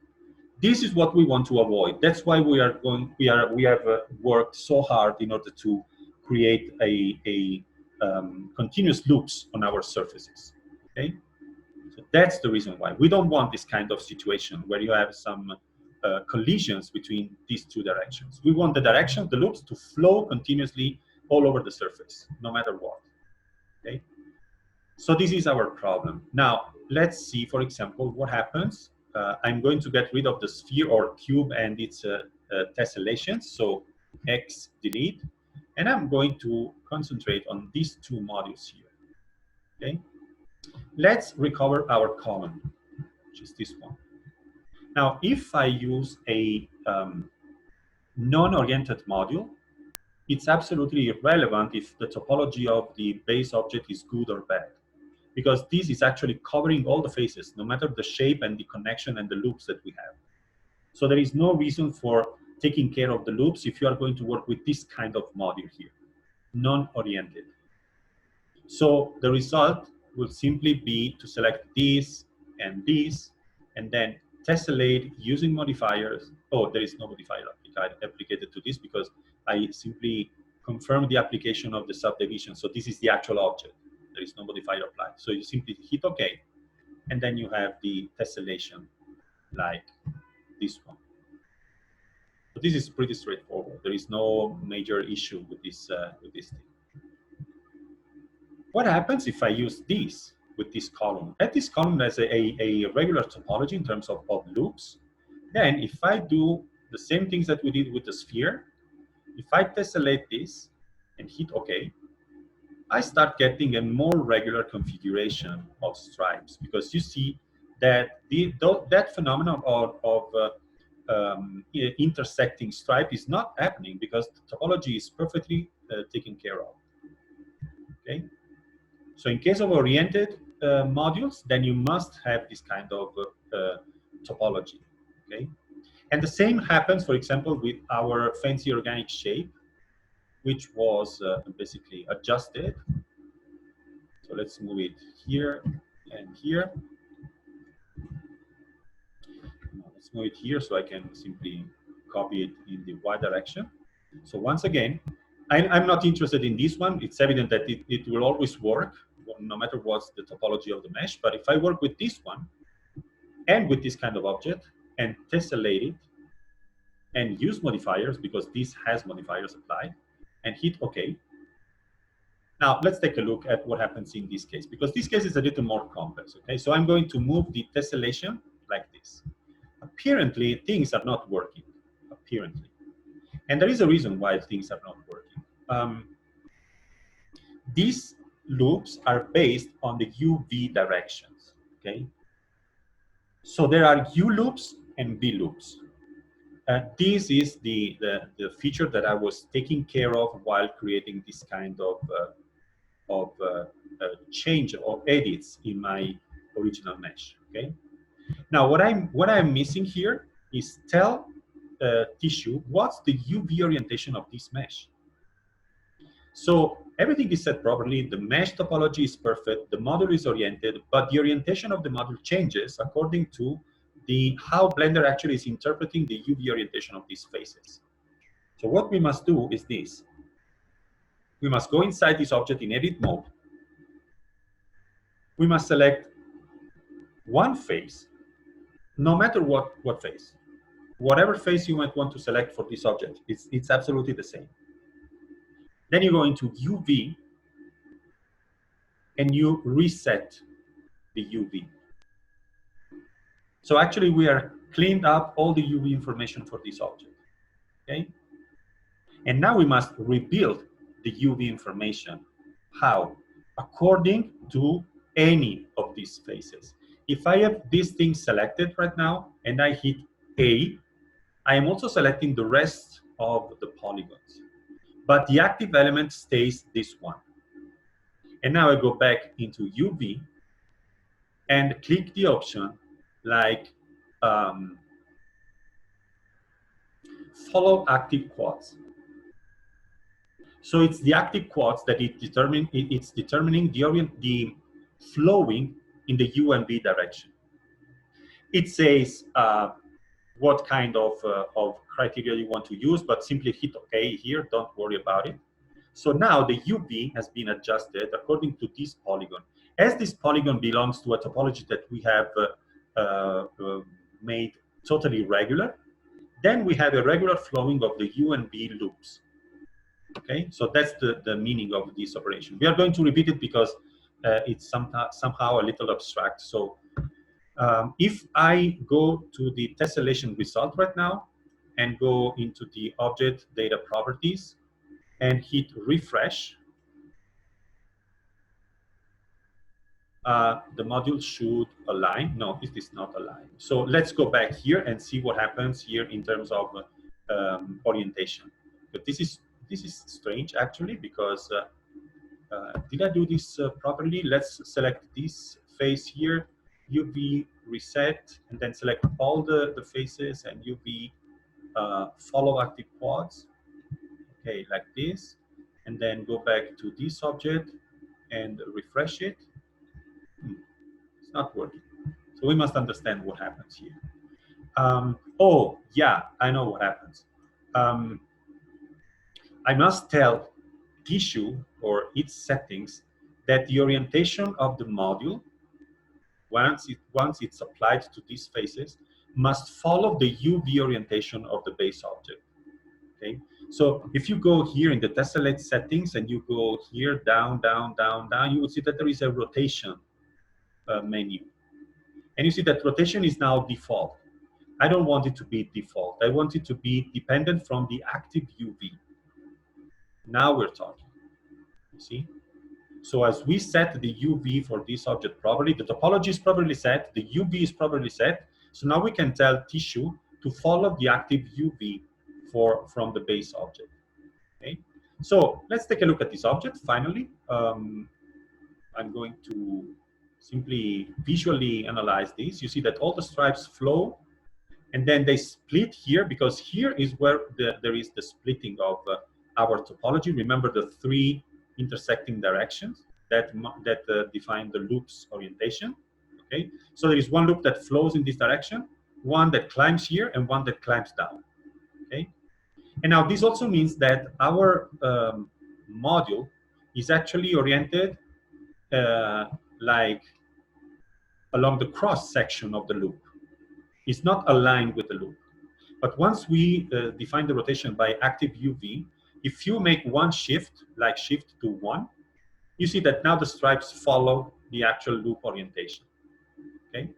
This is what we want to avoid. That's why we have worked so hard in order to create a continuous loops on our surfaces. Okay. So that's the reason why we don't want this kind of situation where you have some collisions between these two directions. We want the direction of the loops to flow continuously all over the surface, no matter what. Okay. So this is our problem. Now, let's see, for example, what happens. I'm going to get rid of the sphere or cube and its tessellations. So X, delete. And I'm going to concentrate on these two modules here. Okay. Let's recover our column, which is this one. Now, if I use a non-oriented module, it's absolutely irrelevant if the topology of the base object is good or bad, because this is actually covering all the faces, no matter the shape and the connection and the loops that we have. So there is no reason for taking care of the loops if you are going to work with this kind of module here, non-oriented. So the result will simply be to select this, and then tessellate using modifiers. Oh, there is no modifier applied to this because I simply confirm the application of the subdivision. So this is the actual object. There is no modifier applied. So you simply hit OK, and then you have the tessellation like this one. So this is pretty straightforward. There is no major issue with this thing. What happens if I use this? with this column. At this column, there's a regular topology in terms of loops. Then if I do the same things that we did with the sphere, if I tessellate this and hit OK, I start getting a more regular configuration of stripes, because you see that that phenomenon of intersecting stripe is not happening because the topology is perfectly taken care of. Okay, so in case of oriented modules, then you must have this kind of topology. Okay, and the same happens, for example, with our fancy organic shape, which was basically adjusted. So let's move it here and here. Let's move it here so I can simply copy it in the y direction. So once again, I'm not interested in this one. It's evident that it will always work no matter what's the topology of the mesh. But if I work with this one and with this kind of object and tessellate it and use modifiers, because this has modifiers applied, and hit OK. Now let's take a look at what happens in this case, because this case is a little more complex. Okay, so I'm going to move the tessellation like this. Apparently, things are not working. Apparently, and there is a reason why things are not working. These loops are based on the UV directions. Okay, so there are U loops and V loops. This is the feature that I was taking care of while creating this kind of change or edits in my original mesh. Okay. Now what I'm missing here is tell tissue what's the UV orientation of this mesh. So everything is set properly. The mesh topology is perfect. The module is oriented, but the orientation of the module changes according to how Blender actually is interpreting the UV orientation of these faces. So what we must do is this. We must go inside this object in edit mode. We must select one face, no matter what face. Whatever face you might want to select for this object, it's absolutely the same. Then you go into UV and you reset the UV. So actually we are cleaned up all the UV information for this object. Okay? And now we must rebuild the UV information. How? According to any of these faces. If I have this thing selected right now and I hit A, I am also selecting the rest of the polygons. But the active element stays this one. And now I go back into UV and click the option like follow active quads. So it's the active quads that it's determining the flowing in the U and V direction. It says what kind of criteria you want to use, but simply hit OK here. Don't worry about it. So now the UV has been adjusted according to this polygon. As this polygon belongs to a topology that we have made totally regular, then we have a regular flowing of the U and V loops. Okay, so that's the meaning of this operation. We are going to repeat it because it's somehow a little abstract. So if I go to the tessellation result right now and go into the object data properties and hit refresh, the module should align. No, it is not aligned. So let's go back here and see what happens here in terms of orientation. But this is strange actually, because did I do this properly? Let's select this face here, UV reset, and then select all the faces and UV follow active quads. Okay, like this, and then go back to this object and refresh it. It's not working. So we must understand what happens here. Oh, yeah, I know what happens. I must tell tissue or its settings that the orientation of the module, once it's applied to these faces, must follow the UV orientation of the base object. Okay, so if you go here in the tessellate settings and you go here down, down, down, down, you will see that there is a rotation menu. And you see that rotation is now default. I don't want it to be default. I want it to be dependent from the active UV. Now we're talking, you see? So as we set the UV for this object properly, the topology is properly set, the UV is properly set. So now we can tell tissue to follow the active UV from the base object. Okay. So let's take a look at this object. Finally, I'm going to simply visually analyze this. You see that all the stripes flow, and then they split here, because here is where there is the splitting of our topology. Remember the three intersecting directions that define the loop's orientation. Okay, so there is one loop that flows in this direction, one that climbs here, and one that climbs down. Okay, and now this also means that our module is actually oriented like along the cross section of the loop. It's not aligned with the loop. But once we define the rotation by active UV, if you make one shift, like shift to 1, you see that now the stripes follow the actual loop orientation. Okay.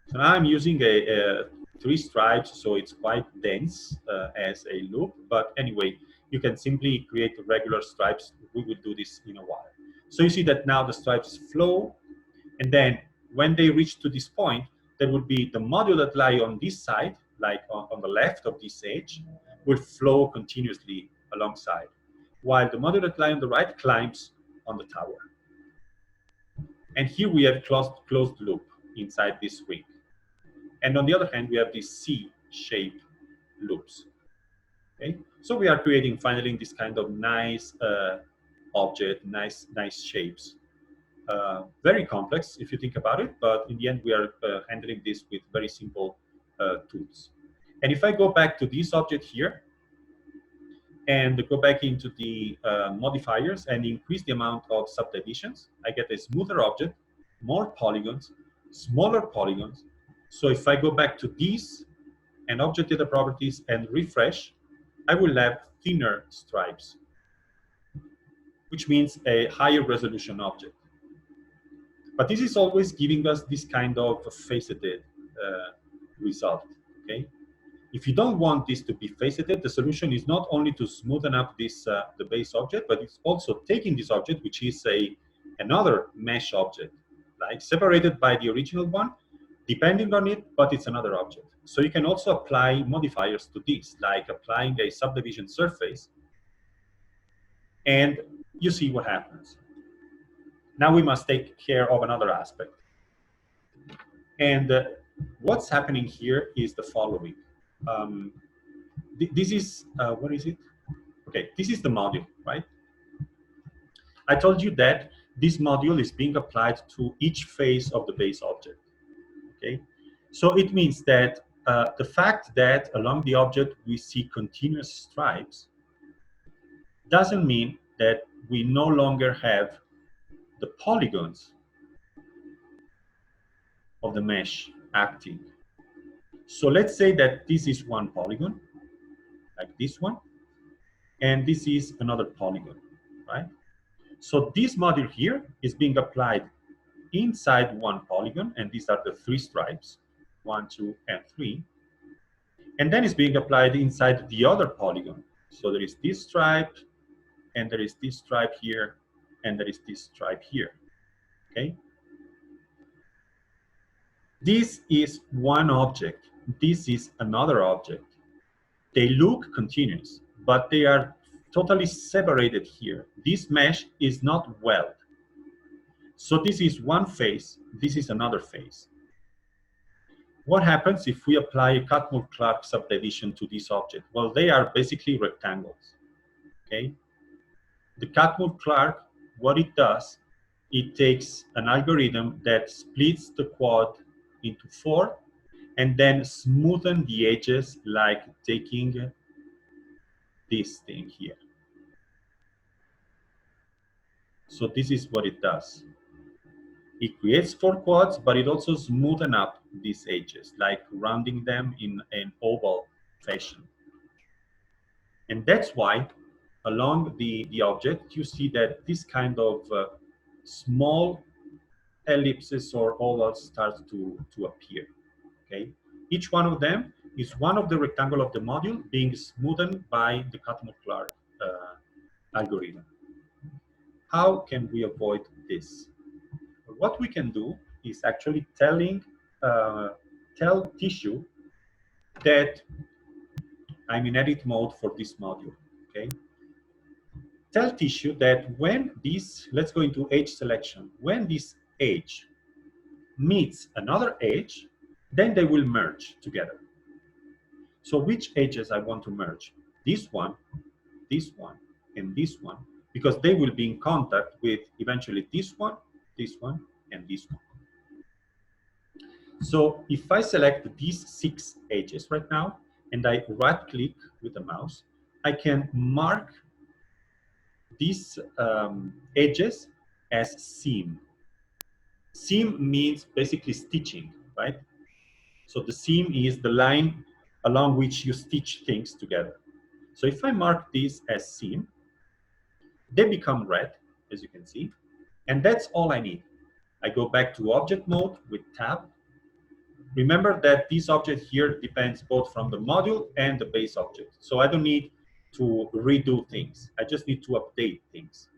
So now I'm using a 3 stripes, so it's quite dense as a loop. But anyway, you can simply create regular stripes. We will do this in a while. So you see that now the stripes flow, and then when they reach to this point, there will be the module that lie on this side, like on the left of this edge, will flow continuously alongside, while the module that lie on the right climbs on the tower. And here we have closed loop inside this ring. And on the other hand, we have these C-shaped loops. Okay, so we are creating finally this kind of nice object, nice shapes. Very complex if you think about it, but in the end we are handling this with very simple tools. And if I go back to this object here and go back into the modifiers and increase the amount of subdivisions, I get a smoother object, more polygons, smaller polygons. So if I go back to these and object data properties and refresh, I will have thinner stripes, which means a higher resolution object. But this is always giving us this kind of faceted result. Okay, if you don't want this to be faceted, the solution is not only to smoothen up this the base object, but it's also taking this object, which is another mesh object, like separated by the original one, depending on it, but it's another object. So you can also apply modifiers to this, like applying a subdivision surface, and you see what happens. Now we must take care of another aspect. And what's happening here is the following. This is, what is it? Okay, this is the module, right? I told you that this module is being applied to each face of the base object, okay? So it means that the fact that along the object we see continuous stripes doesn't mean that we no longer have the polygons of the mesh acting. So let's say that this is one polygon, like this one, and this is another polygon, right? So this module here is being applied inside one polygon, and these are the 3 stripes, 1, 2, and 3. And then it's being applied inside the other polygon. So there is this stripe, and there is this stripe here, and there is this stripe here, okay? This is one object. This is another object. They look continuous, but they are totally separated here. This mesh is not weld. So this is one face, this is another face. What happens if we apply a Catmull-Clark subdivision to this object? Well, they are basically rectangles, okay? The Catmull-Clark, what it does, it takes an algorithm that splits the quad into 4 and then smoothen the edges, like taking this thing here. So this is what it does. It creates 4 quads, but it also smoothen up these edges, like rounding them in an oval fashion. And that's why along the object, you see that this kind of small ellipses or ovals start to appear. Okay, each one of them is one of the rectangle of the module being smoothed by the Catmull-Clark algorithm. How can we avoid this? What we can do is actually tell tissue that I'm in edit mode for this module. Okay, tell tissue that when this, let's go into edge selection, when this edge meets another edge, then they will merge together. So which edges I want to merge? This one, and this one, because they will be in contact with eventually this one, and this one. So if I select these 6 edges right now, and I right-click with the mouse, I can mark these edges as seam. Seam means basically stitching, right? So the seam is the line along which you stitch things together. So if I mark this as seam, they become red, as you can see, and that's all I need. I go back to object mode with tab. Remember that this object here depends both from the module and the base object. So I don't need to redo things. I just need to update things.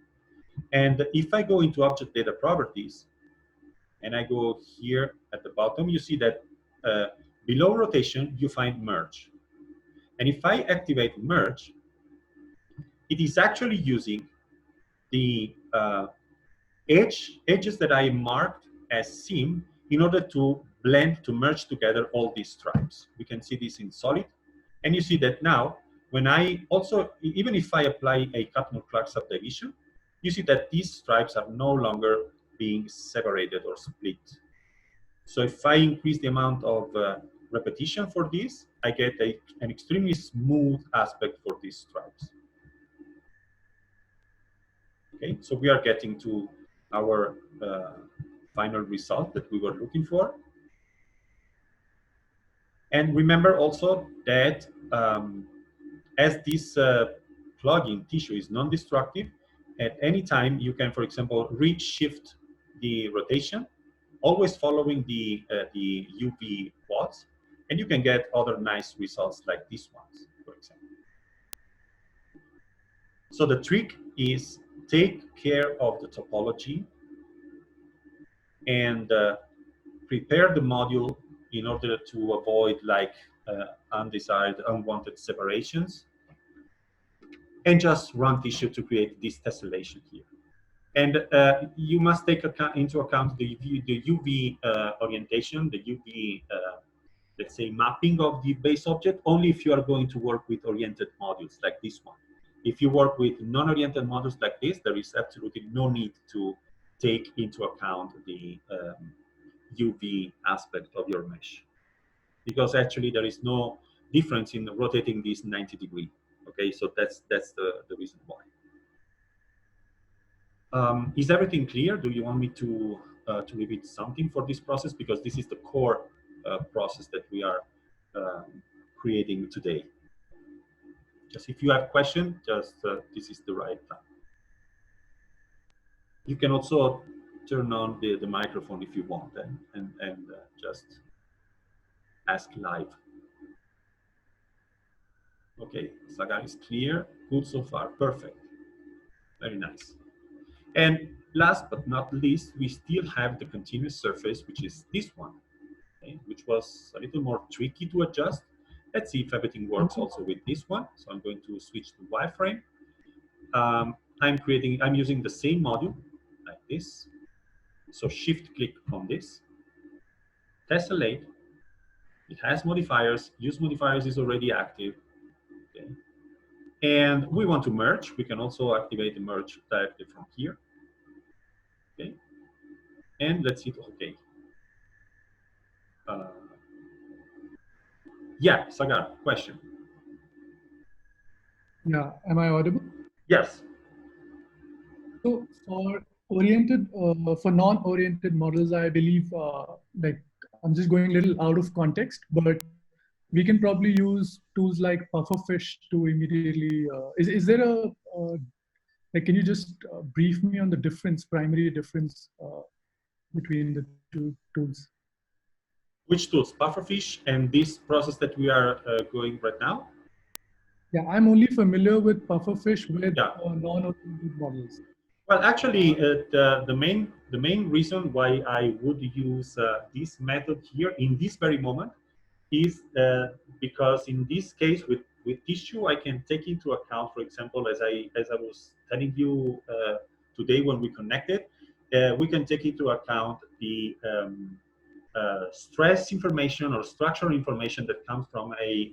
And if I go into object data properties, and I go here at the bottom, you see that below rotation, you find merge. And if I activate merge, it is actually using the edges that I marked as seam in order to blend, to merge together all these stripes. We can see this in solid. And you see that now, when I also, even if I apply a Catmull-Clark subdivision, you see that these stripes are no longer being separated or split. So if I increase the amount of repetition for this, I get an extremely smooth aspect for these stripes. Okay, so we are getting to our final result that we were looking for. And remember also that as this plugin tissue is non-destructive, at any time you can, for example, reshift the rotation, always following the UV plots, and you can get other nice results like these ones, for example. So the trick is take care of the topology and prepare the module in order to avoid like undesired, unwanted separations, and just run tissue to create this tessellation here. And you must take into account the UV orientation, the UV, let's say, mapping of the base object, only if you are going to work with oriented modules like this one. If you work with non-oriented modules like this, there is absolutely no need to take into account the UV aspect of your mesh, because actually there is no difference in rotating this 90 degree. Okay, so that's the reason why. Is everything clear? Do you want me to repeat something for this process? Because this is the core process that we are creating today. Just if you have questions, just this is the right time. You can also turn on the microphone if you want, and just ask live. Okay, Sagar is clear. Good so far. Perfect. Very nice. And last but not least, we still have the continuous surface, which is this one, okay, which was a little more tricky to adjust. Let's see if everything works also with this one. So I'm going to switch to wireframe. I'm using the same module like this. So shift click on this, tessellate. It has modifiers. Use modifiers is already active. Okay. And we want to merge. We can also activate the merge directly from here. Okay. And let's hit OK. Yeah, Sagar, question. Yeah, am I audible? Yes. So for for non-oriented models, I believe, like I'm just going a little out of context, but we can probably use tools like pufferfish to immediately. Is there a Like, can you just brief me on the difference, primary difference between the two tools? Which tools? Pufferfish and this process that we are going right now? Yeah, I'm only familiar with pufferfish with Yeah. non-oriented models. Well, actually, Uh, the main reason why I would use this method here in this very moment is because in this case with tissue I can take into account, for example, as I was telling you today when we connected, we can take into account the stress information or structural information that comes from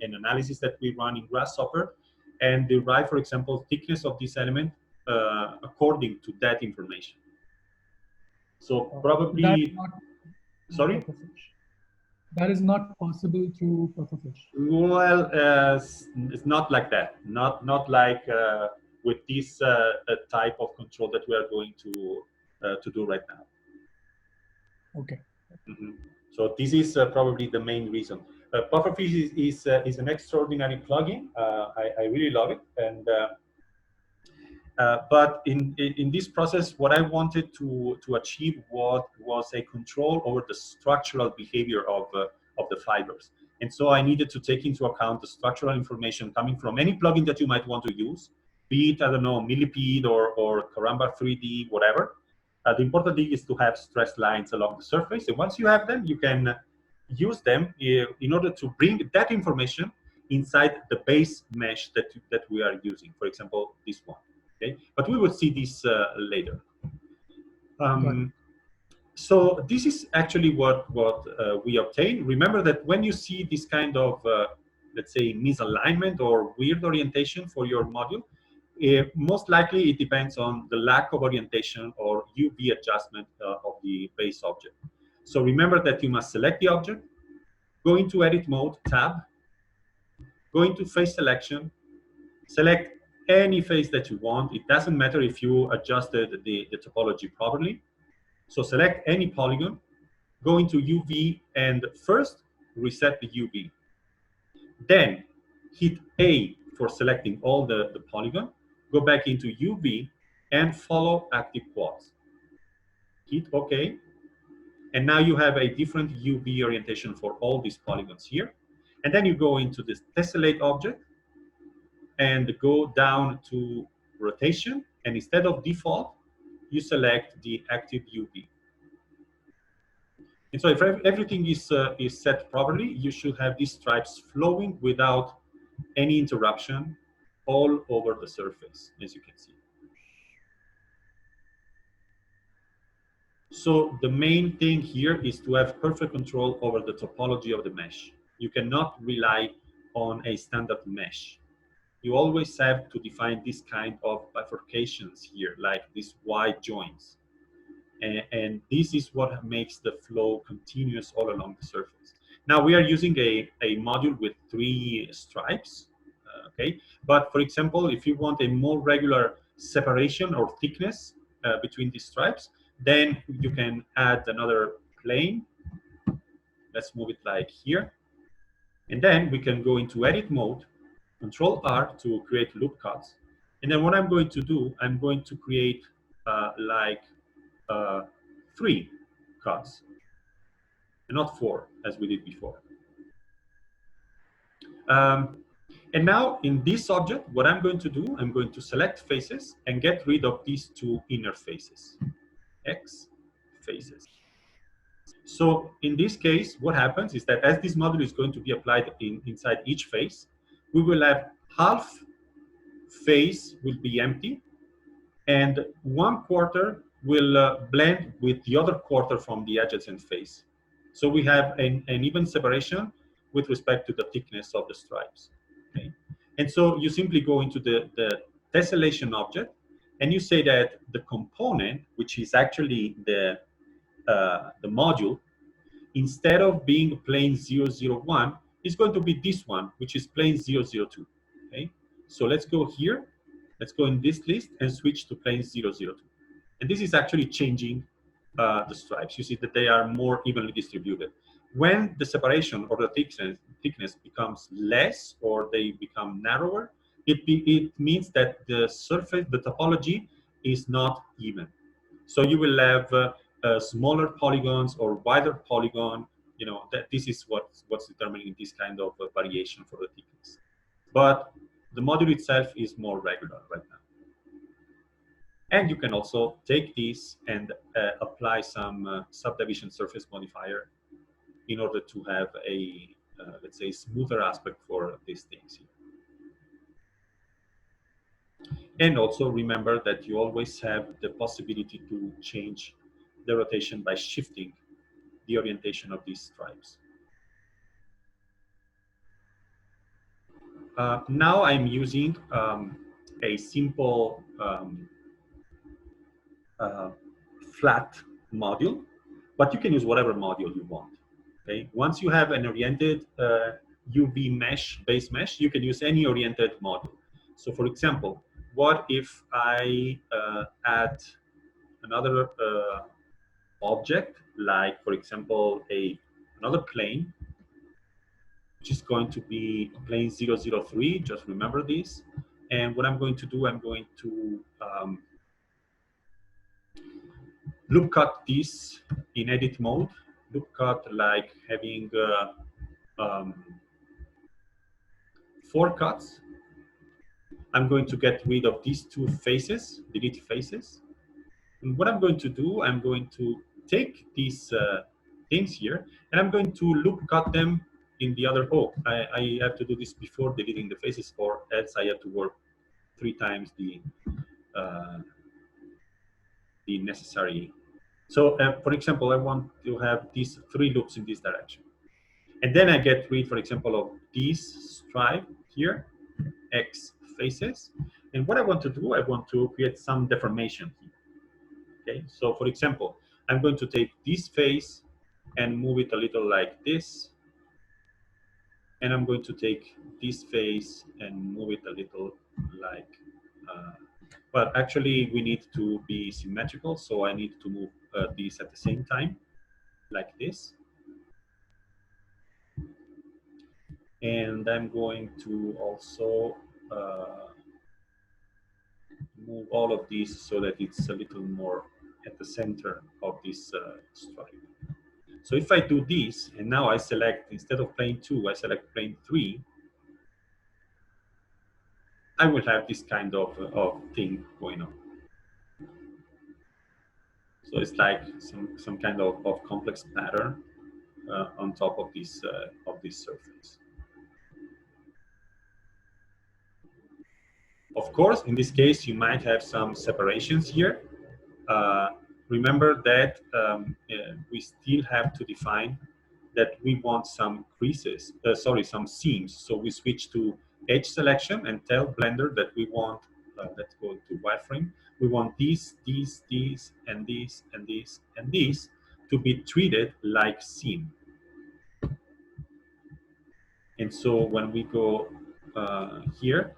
an analysis that we run in Grasshopper and derive, for example, thickness of this element according to that information. So that is probably, not sorry? pufferfish. That is not possible through pufferfish. Well, it's not like that. Not like with this type of control that we are going to do right now. Okay. Mhm. So this is probably the main reason. Pufferfish is an extraordinary plugin. I really love it, and but in this process, what I wanted to achieve was a control over the structural behavior of the fibers. And so I needed to take into account the structural information coming from any plugin that you might want to use, be it, I don't know, Millipede or Caramba 3D, whatever. The important thing is to have stress lines along the surface. And once you have them, you can use them in order to bring that information inside the base mesh that we are using. For example, this one. Okay, but we will see this later. Got it. Um, so this is actually what we obtain. Remember that when you see this kind of let's say misalignment or weird orientation for your module, most likely it depends on the lack of orientation or UV adjustment of the base object. So remember that you must select the object, go into edit mode tab, go into face selection, select any face that you want. It doesn't matter if you adjusted the topology properly. So select any polygon, go into UV, and first reset the UV. Then hit A for selecting all the polygon, go back into UV and follow active quads. Hit OK. And now you have a different UV orientation for all these polygons here. And then you go into this tessellate object and go down to rotation, and instead of default, you select the active UV. And so if everything is set properly, you should have these stripes flowing without any interruption all over the surface, as you can see. So the main thing here is to have perfect control over the topology of the mesh. You cannot rely on a standard mesh. You always have to define this kind of bifurcations here, like these wide joints. And this is what makes the flow continuous all along the surface. Now we are using a module with 3 stripes, okay? But for example, if you want a more regular separation or thickness between these stripes, then you can add another plane. Let's move it like here. And then we can go into edit mode, Control R to create loop cuts. And then what I'm going to do, I'm going to create like uh, 3 cuts, and not 4 as we did before. And now in this object, what I'm going to do, I'm going to select faces and get rid of these 2 inner faces, X faces. So in this case, what happens is that as this module is going to be applied inside each face, we will have half face will be empty and 1/4 will blend with the other quarter from the adjacent face. So we have an even separation with respect to the thickness of the stripes. Okay? And so you simply go into the tessellation object and you say that the component, which is actually the module, instead of being plane 001, is going to be this one, which is plane 002. Okay? So let's go here. Let's go in this list and switch to plane 002. And this is actually changing the stripes. You see that they are more evenly distributed. When the separation or the thickness becomes less or they become narrower, it means that the surface, the topology is not even. So you will have smaller polygons or wider polygon. You know that this is what's determining this kind of variation for the thickness. But the module itself is more regular right now. And you can also take this and apply some subdivision surface modifier in order to have a, let's say, smoother aspect for these things here. And also remember that you always have the possibility to change the rotation by shifting the orientation of these stripes. Now I'm using a simple uh, flat module, but you can use whatever module you want. Okay. Once you have an oriented UV mesh, base mesh, you can use any oriented module. So for example, what if I add another object, like for example, another plane, which is going to be plane 003, just remember this. And what I'm going to do, I'm going to loop cut this in edit mode. Loop cut like having 4 cuts. I'm going to get rid of these 2 faces, delete faces. And what I'm going to do, I'm going to take these things here, and I'm going to loop cut them in the other. Oh, I have to do this before deleting the faces, or else I have to work 3 times uh, the necessary. So, for example, I want to have these 3 loops in this direction. And then I get rid, for example, of this stripe here, X faces. And what I want to do, I want to create some deformation here. Okay, so for example, I'm going to take this face and move it a little like this. And I'm going to take this face and move it a little like, but actually we need to be symmetrical. So I need to move these at the same time, like this. And I'm going to also move all of these so that it's a little more at the center of this stripe. So if I do this, and now I select, instead of plane 2, I select plane 3, I will have this kind of thing going on. So it's like some kind of complex pattern on top of this surface. Of course, in this case, you might have some separations here. Remember that we still have to define that we want some creases, some seams. So we switch to edge selection and tell Blender that we want, let's go to wireframe, we want these, and these, and these, and these to be treated like seam. And so when we go here,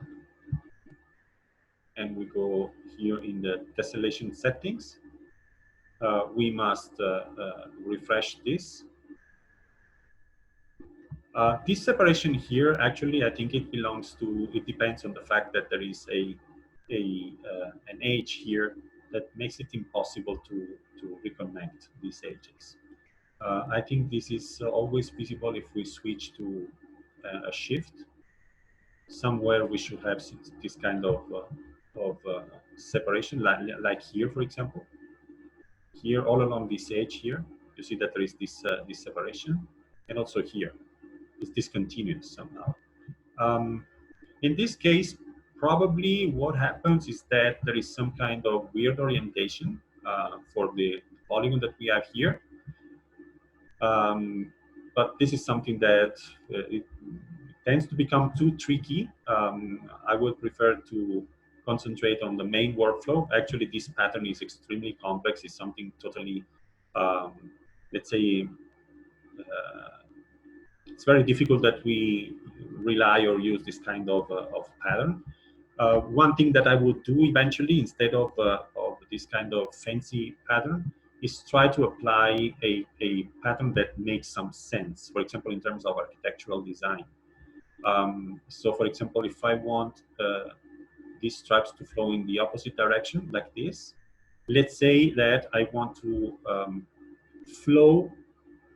and we go here in the tessellation settings, we must refresh this. This separation here, actually, I think it belongs to, it depends on the fact that there is an edge here that makes it impossible to reconnect these edges. I think this is always visible if we switch to a shift. Somewhere we should have this kind of separation, like here, for example. Here, all along this edge here, you see that there is this separation, and also here, it's discontinuous somehow. In this case, probably what happens is that there is some kind of weird orientation for the polygon that we have here. But this is something that it tends to become too tricky. I would prefer to concentrate on the main workflow. Actually, this pattern is extremely complex. It's something totally, let's say, it's very difficult that we rely or use this kind of pattern. One thing that I would do eventually, instead of this kind of fancy pattern, is try to apply a pattern that makes some sense. For example, in terms of architectural design. So for example, if I want these stripes to flow in the opposite direction, like this, let's say that I want to flow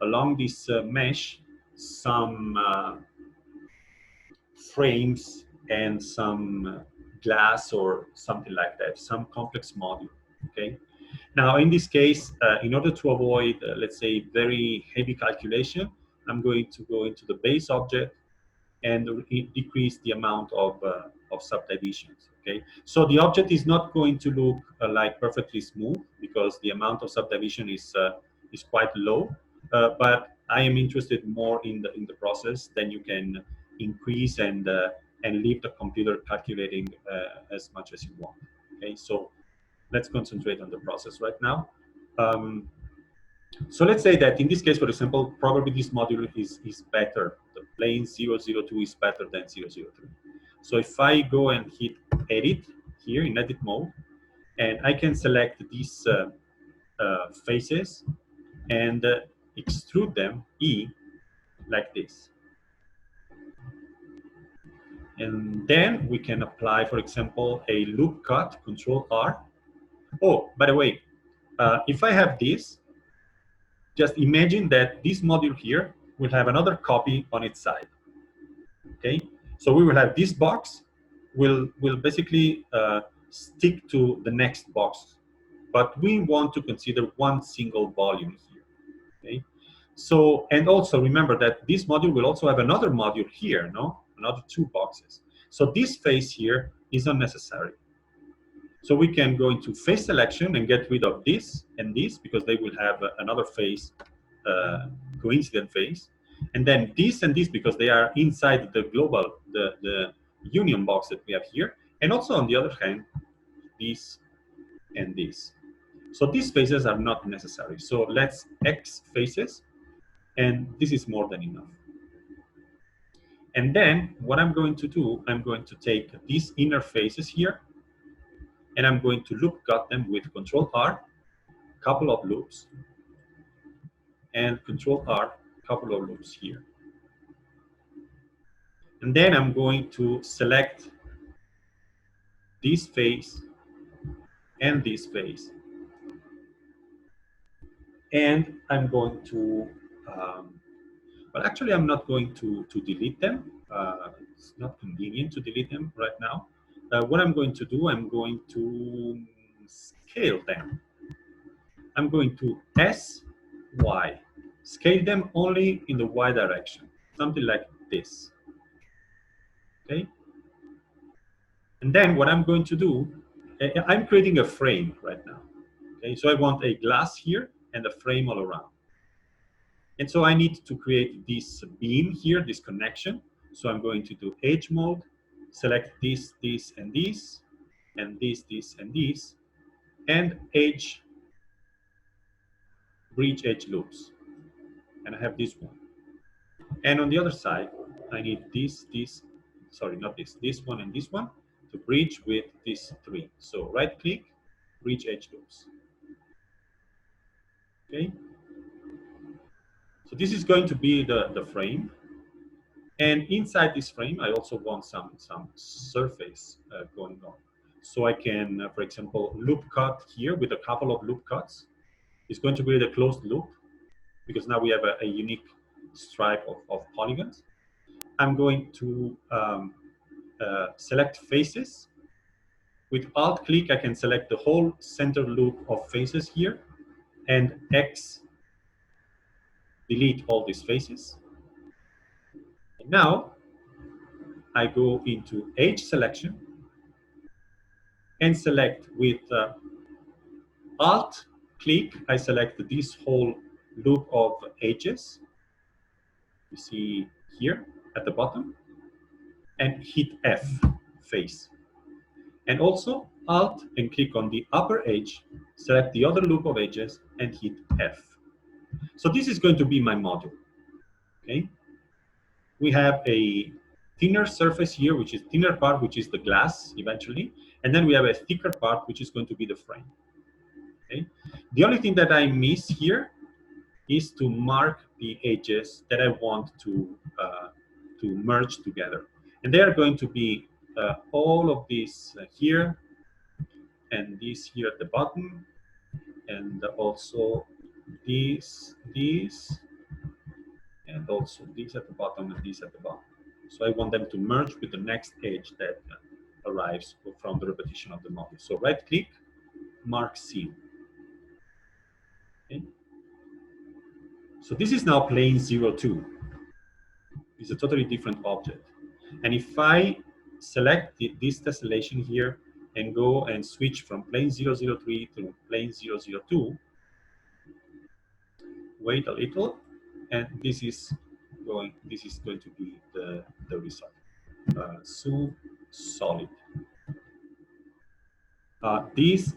along this mesh some frames and some glass or something like that, some complex module. Okay. Now, in this case, in order to avoid, let's say, very heavy calculation, I'm going to go into the base object and decrease the amount of subdivisions. Okay, so the object is not going to look like perfectly smooth because the amount of subdivision is quite low. But I am interested more in the process. Then you can increase and leave the computer calculating as much as you want. Okay, so let's concentrate on the process right now. Um, so let's say that in this case, for example, probably this module is better. The plane 002 is better than 003. So if I go and hit edit here in edit mode, and I can select these faces and extrude them E like this. And then we can apply, for example, a loop cut, Control R. Oh, by the way, if I have this, just imagine that this module here will have another copy on its side. Okay, so we will have this box will basically stick to the next box, but we want to consider one single volume here. Okay, so and also remember that this module will also have another module here, no, another two boxes. So this face here is unnecessary. So we can go into face selection and get rid of this and this because they will have another face, coincident face. And then this and this because they are inside the global, the union box that we have here. And also on the other hand, this and this. So these faces are not necessary. So let's X faces, and this is more than enough. And then what I'm going to do, I'm going to take these inner faces here, and I'm going to loop cut them with Control R, couple of loops, and Control R, couple of loops here. And then I'm going to select this face and this face. And I'm going to, well, actually, I'm not going to delete them. It's not convenient to delete them right now. What I'm going to do, I'm going to scale them. I'm going to S, Y. Scale them only in the Y direction, something like this. Okay? And then what I'm going to do, I'm creating a frame right now. Okay, so I want a glass here and a frame all around. And so I need to create this beam here, this connection. So I'm going to do edge mode, select this, this, and this, and this, and this, and edge, bridge edge loops. And I have this one. And on the other side, I need this, sorry, not this one and this one to bridge with these three. So right click, bridge edge loops. Okay. So this is going to be the frame. And inside this frame, I also want some surface going on. So I can, for example, loop cut here with a couple of loop cuts. It's going to create a closed loop because now we have a unique stripe of polygons. I'm going to select faces. With Alt click, I can select the whole center loop of faces here, and X delete all these faces. And now I go into edge selection and select with Alt click, I select this whole loop of edges. You see here at the bottom, and hit F, face. And also Alt and click on the upper edge, select the other loop of edges, and hit F. So this is going to be my module. Okay. We have a thinner surface here, which is thinner part, which is the glass eventually, and then we have a thicker part, which is going to be the frame. Okay. The only thing that I miss here is to mark the edges that I want to to merge together. And they are going to be all of these here, and this here at the bottom, and also these, and also these at the bottom and these at the bottom. So I want them to merge with the next edge that arrives from the repetition of the model. So right click, mark scene. Okay. So this is now plane 02. It's a totally different object. And if I select this tessellation here and go and switch from plane 003 to plane 002, wait a little, and this is going to be the result. So solid. This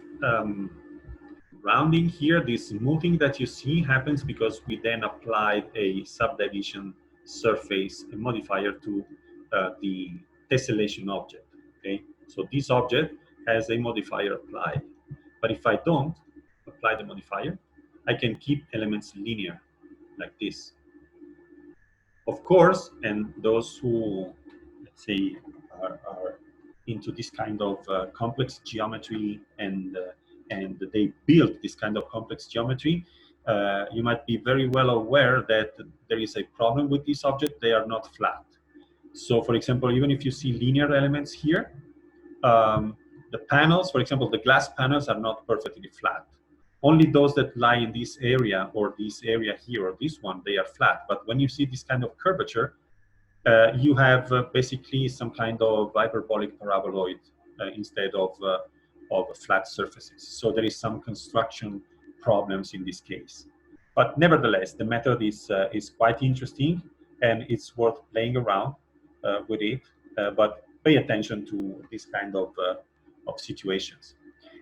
rounding here, this smoothing that you see happens because we then applied a subdivision surface a modifier to the tessellation object. Okay, so this object has a modifier applied, but if I don't apply the modifier, I can keep elements linear like this. Of course, and those who, let's say, are into this kind of complex geometry and they build this kind of complex geometry, you might be very well aware that there is a problem with this object. They are not flat. So, for example, even if you see linear elements here, the panels, for example, the glass panels are not perfectly flat. Only those that lie in this area or this area here or this one, they are flat. But when you see this kind of curvature, you have basically some kind of hyperbolic paraboloid instead of flat surfaces. So there is some construction problems in this case. But nevertheless, the method is quite interesting, and it's worth playing around with it. But pay attention to this kind of situations.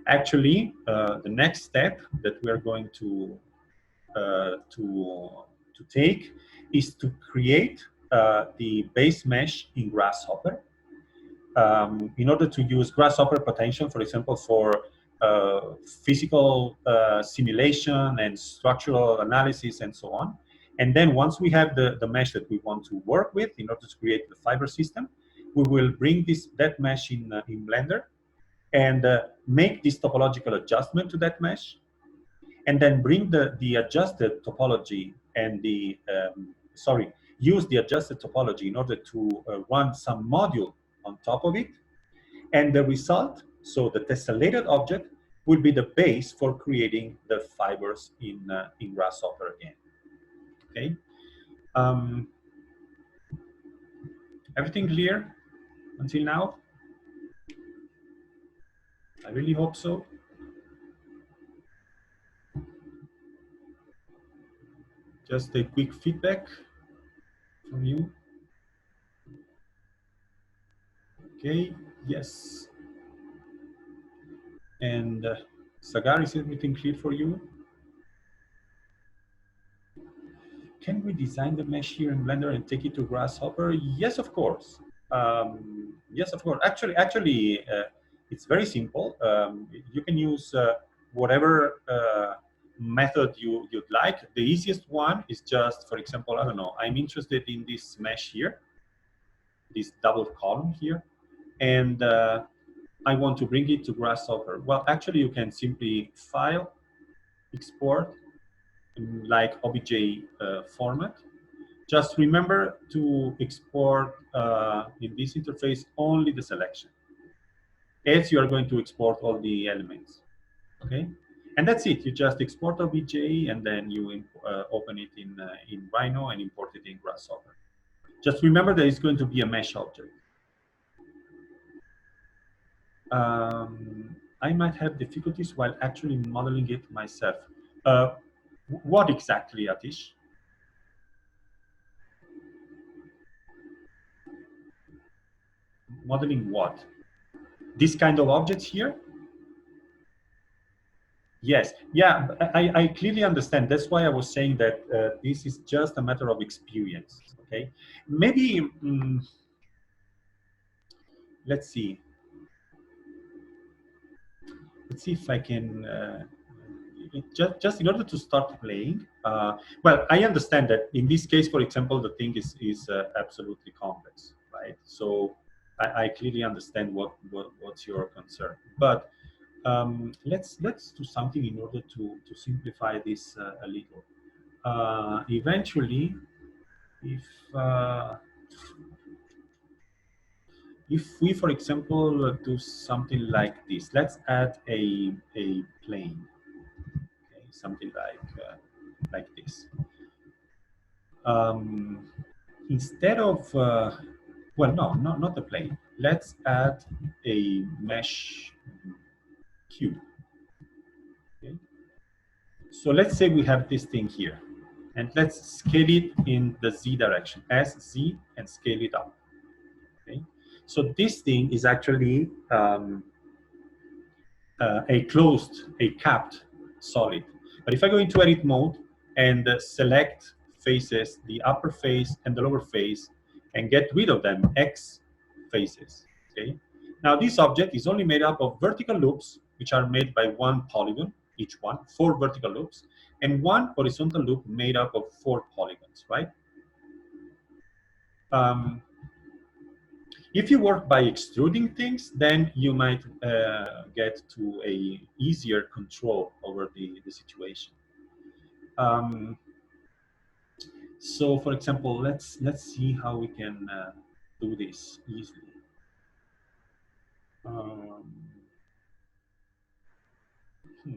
Actually, the next step that we are going uh, to to take is to create the base mesh in Grasshopper in order to use Grasshopper potential, for example, for physical simulation and structural analysis and so on. And then once we have the mesh that we want to work with in order to create the fiber system, we will bring that mesh in Blender and make this topological adjustment to that mesh, and then bring the adjusted topology and use the adjusted topology in order to run some module on top of it. And the result, so the tessellated object, will be the base for creating the fibers in Grasshopper again. Okay. Um, Everything clear until now? I really hope so. Just a quick feedback from you. Okay, yes. And Sagar, is everything clear for you? Can we design the mesh here in Blender and take it to Grasshopper? Yes, of course. Yes, of course. Actually, it's very simple. You can use whatever method you'd like. The easiest one is just, for example, I don't know, I'm interested in this mesh here, this double column here, and I want to bring it to Grasshopper. Well, actually, you can simply file, export, like OBJ format. Just remember to export in this interface only the selection, as you are going to export all the elements. Okay, and that's it. You just export OBJ and then you open it in Rhino and import it in Grasshopper. Just remember that it's going to be a mesh object. I might have difficulties while actually modeling it myself. What exactly, Atish? Modeling what? This kind of objects here? Yes, yeah, I clearly understand. That's why I was saying that this is just a matter of experience. Okay, maybe let's see. Let's see if I can just in order to start playing. Well, I understand that in this case, for example, the thing is absolutely complex, right? So I clearly understand what's your concern, but let's do something in order to simplify this a little. Eventually, if uh, if we, for example, do something like this, let's add a plane, okay? Something like this. Um, Instead of well, no, not the plane. Let's add a mesh cube. Okay? So let's say we have this thing here, and let's scale it in the z direction, as z, and scale it up. Okay? So this thing is actually a capped solid. But if I go into edit mode and select faces, the upper face and the lower face, and get rid of them, X faces. Okay. Now this object is only made up of vertical loops, which are made by one polygon, each one, 4 vertical loops, and one horizontal loop made up of 4 polygons, right? Um, If you work by extruding things, then you might get to a easier control over the situation. Um, so, for example, let's see how we can do this easily. Um, hmm.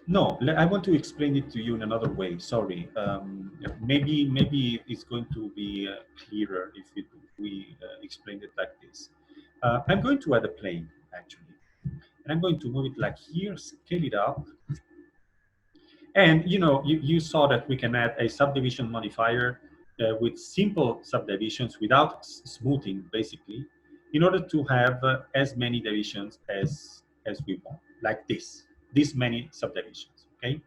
No, I want to explain it to you in another way. Sorry. Maybe it's going to be clearer if we explain it like this. I'm going to add a plane actually, and I'm going to move it like here, scale it up. And you saw that we can add a subdivision modifier with simple subdivisions without smoothing, basically, in order to have as many divisions as we want, like this many subdivisions. Okay.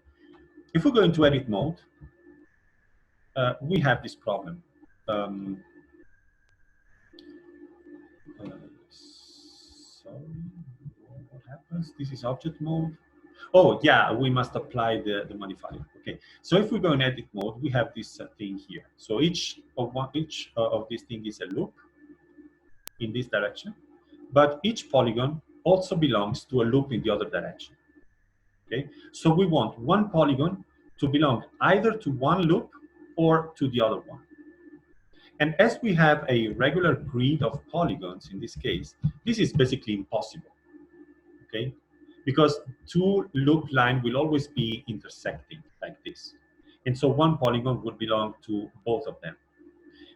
If we go into edit mode, we have this problem. Um, uh, sorry, what happens? This is object mode. Oh, yeah, we must apply the modifier. Okay, so if we go in edit mode, we have this thing here. So each of this thing is a loop in this direction, but each polygon also belongs to a loop in the other direction. Okay, so we want one polygon to belong either to one loop or to the other one. And as we have a regular grid of polygons in this case, this is basically impossible. Okay, because two loop line will always be intersecting like this, and so one polygon would belong to both of them.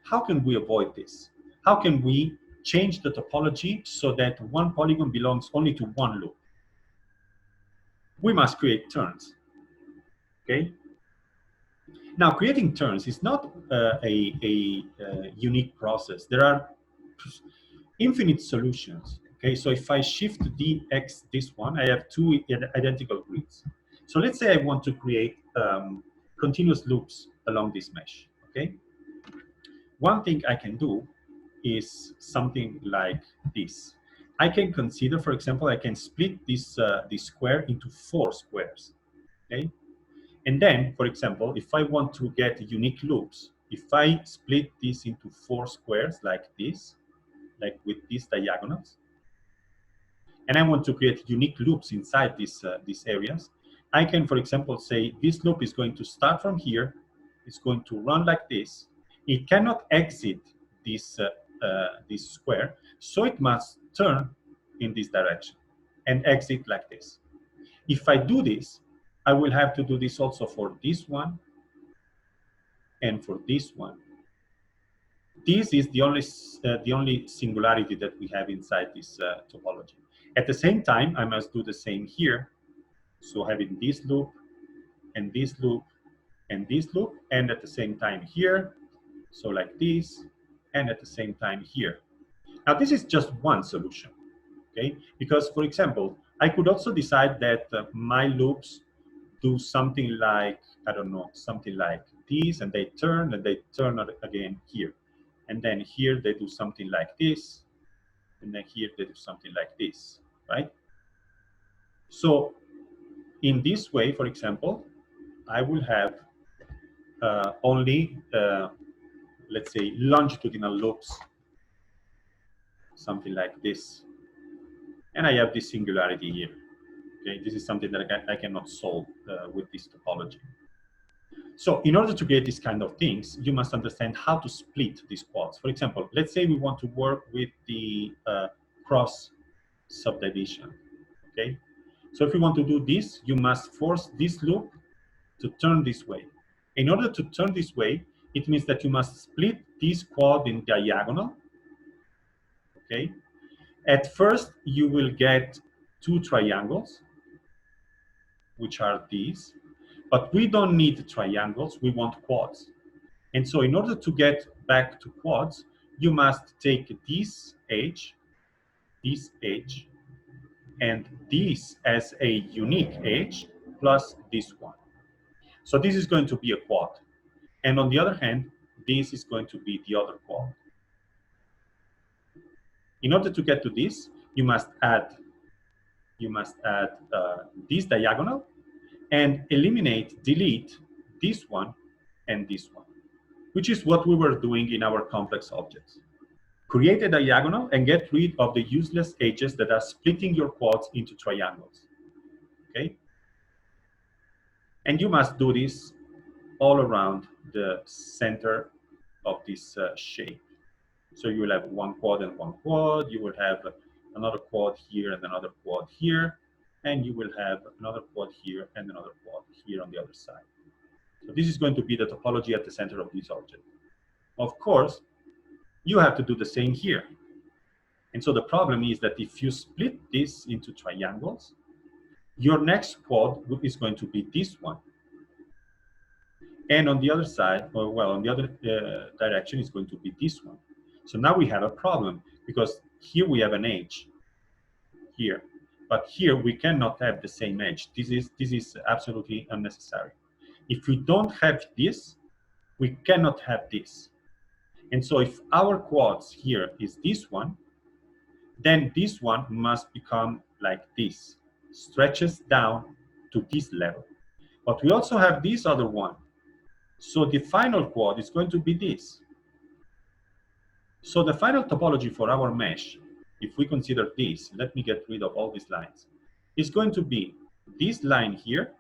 How can we avoid this? How can we change the topology so that one polygon belongs only to one loop? We must create turns. Okay, now creating turns is not a unique process. There are infinite solutions. Okay, so if I shift dx this one, I have two identical grids. So let's say I want to create continuous loops along this mesh. Okay, one thing I can do is something like this. I can consider, for example, I can split this square into 4 squares. Okay, and then, for example, if I want to get unique loops, if I split this into 4 squares like this, like with these diagonals, and I want to create unique loops inside these areas, I can, for example, say this loop is going to start from here, it's going to run like this. It cannot exit this square, so it must turn in this direction and exit like this. If I do this, I will have to do this also for this one and for this one. This is the only singularity that we have inside this topology. At the same time, I must do the same here. So having this loop and this loop and this loop, and at the same time here, so like this, and at the same time here. Now this is just one solution, okay? Because, for example, I could also decide that my loops do something like, I don't know, something like this, and they turn again here. And then here they do something like this, and then here they do something like this, right? So in this way, for example, I will have only, let's say, longitudinal loops, something like this. And I have this singularity here. Okay, this is something that I cannot solve with this topology. So in order to create these kind of things, you must understand how to split these quads. For example, let's say we want to work with the cross subdivision. Okay, so if you want to do this, you must force this loop to turn this way. In order to turn this way, it means that you must split this quad in diagonal. Okay, at first you will get two triangles, which are these, but we don't need triangles, we want quads. And so in order to get back to quads, you must take this edge, and this as a unique edge plus this one. So this is going to be a quad. And on the other hand, this is going to be the other quad. In order to get to this, you must add this diagonal and delete this one and this one, which is what we were doing in our complex objects. Create a diagonal and get rid of the useless edges that are splitting your quads into triangles. Okay? And you must do this all around the center of this shape. So you will have one quad and one quad, you will have another quad here and another quad here, and you will have another quad here and another quad here on the other side. So this is going to be the topology at the center of this object. Of course, you have to do the same here. And so the problem is that if you split this into triangles, your next quad is going to be this one. And on the other side, or well, on the other direction is going to be this one. So now we have a problem because here we have an edge here, but here we cannot have the same edge. This is absolutely unnecessary. If we don't have this, we cannot have this. And so if our quads here is this one, then this one must become like this, stretches down to this level. But we also have this other one. So the final quad is going to be this. So the final topology for our mesh, if we consider this, let me get rid of all these lines, is going to be this line here,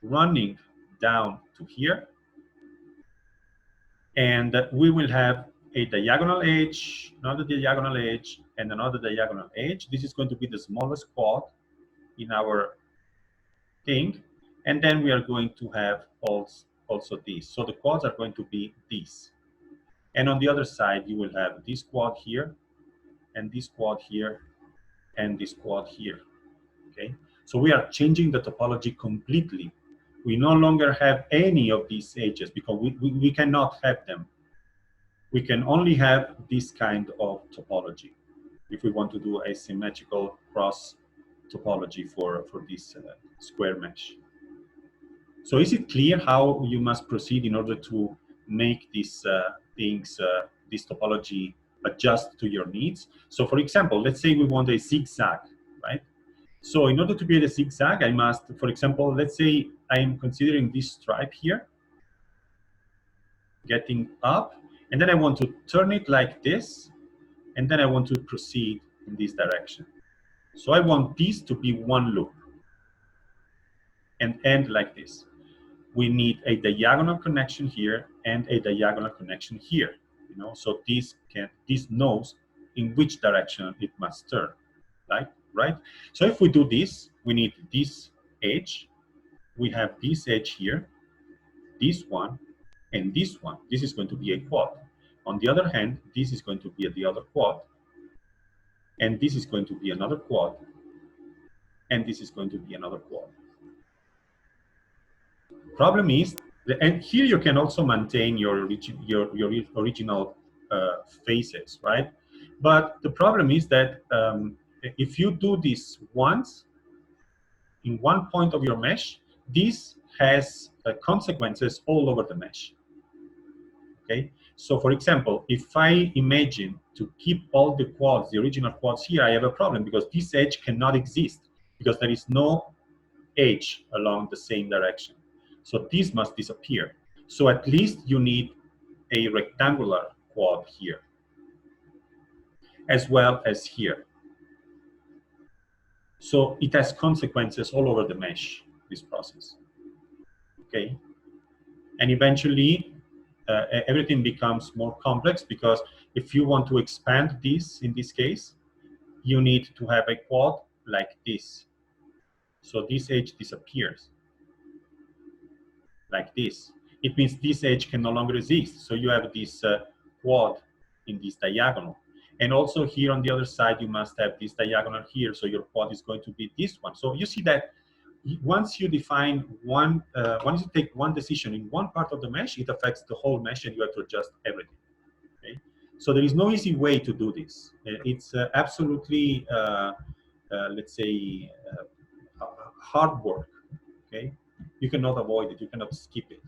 running down to here, and we will have a diagonal edge, another diagonal edge, and another diagonal edge. This is going to be the smallest quad in our thing, and then we are going to have also this. So the quads are going to be these. And on the other side, you will have this quad here, and this quad here, and this quad here. Okay, so we are changing the topology completely. We no longer have any of these edges because we cannot have them. We can only have this kind of topology if we want to do a symmetrical cross topology for this square mesh. So is it clear how you must proceed in order to make these this topology adjust to your needs? So for example, let's say we want a zigzag, right? So in order to create a zigzag, I must, for example, let's say I am considering this stripe here, getting up, and then I want to turn it like this, and then I want to proceed in this direction. So I want this to be one loop and end like this. We need a diagonal connection here and a diagonal connection here, you know, so this knows in which direction it must turn, right? So if we do this, we need this edge, we have this edge here, this one, and this one. This is going to be a quad. On the other hand, this is going to be the other quad, and this is going to be another quad, and this is going to be another quad. Problem is, and here you can also maintain your original faces, right? But the problem is that if you do this once in one point of your mesh, this has consequences all over the mesh. Okay, so for example, if I imagine to keep all the quads, the original quads here, I have a problem because this edge cannot exist because there is no edge along the same direction. So this must disappear. So at least you need a rectangular quad here, as well as here. So it has consequences all over the mesh, this process. Okay, and eventually everything becomes more complex, because if you want to expand this, in this case, you need to have a quad like this. So this edge disappears like this. It means this edge can no longer exist. So you have this quad in this diagonal. And also here on the other side, you must have this diagonal here. So your quad is going to be this one. So you see that once you define one, once you take one decision in one part of the mesh, it affects the whole mesh and you have to adjust everything. Okay? So there is no easy way to do this. It's absolutely, let's say, hard work. Okay, you cannot avoid it. You cannot skip it.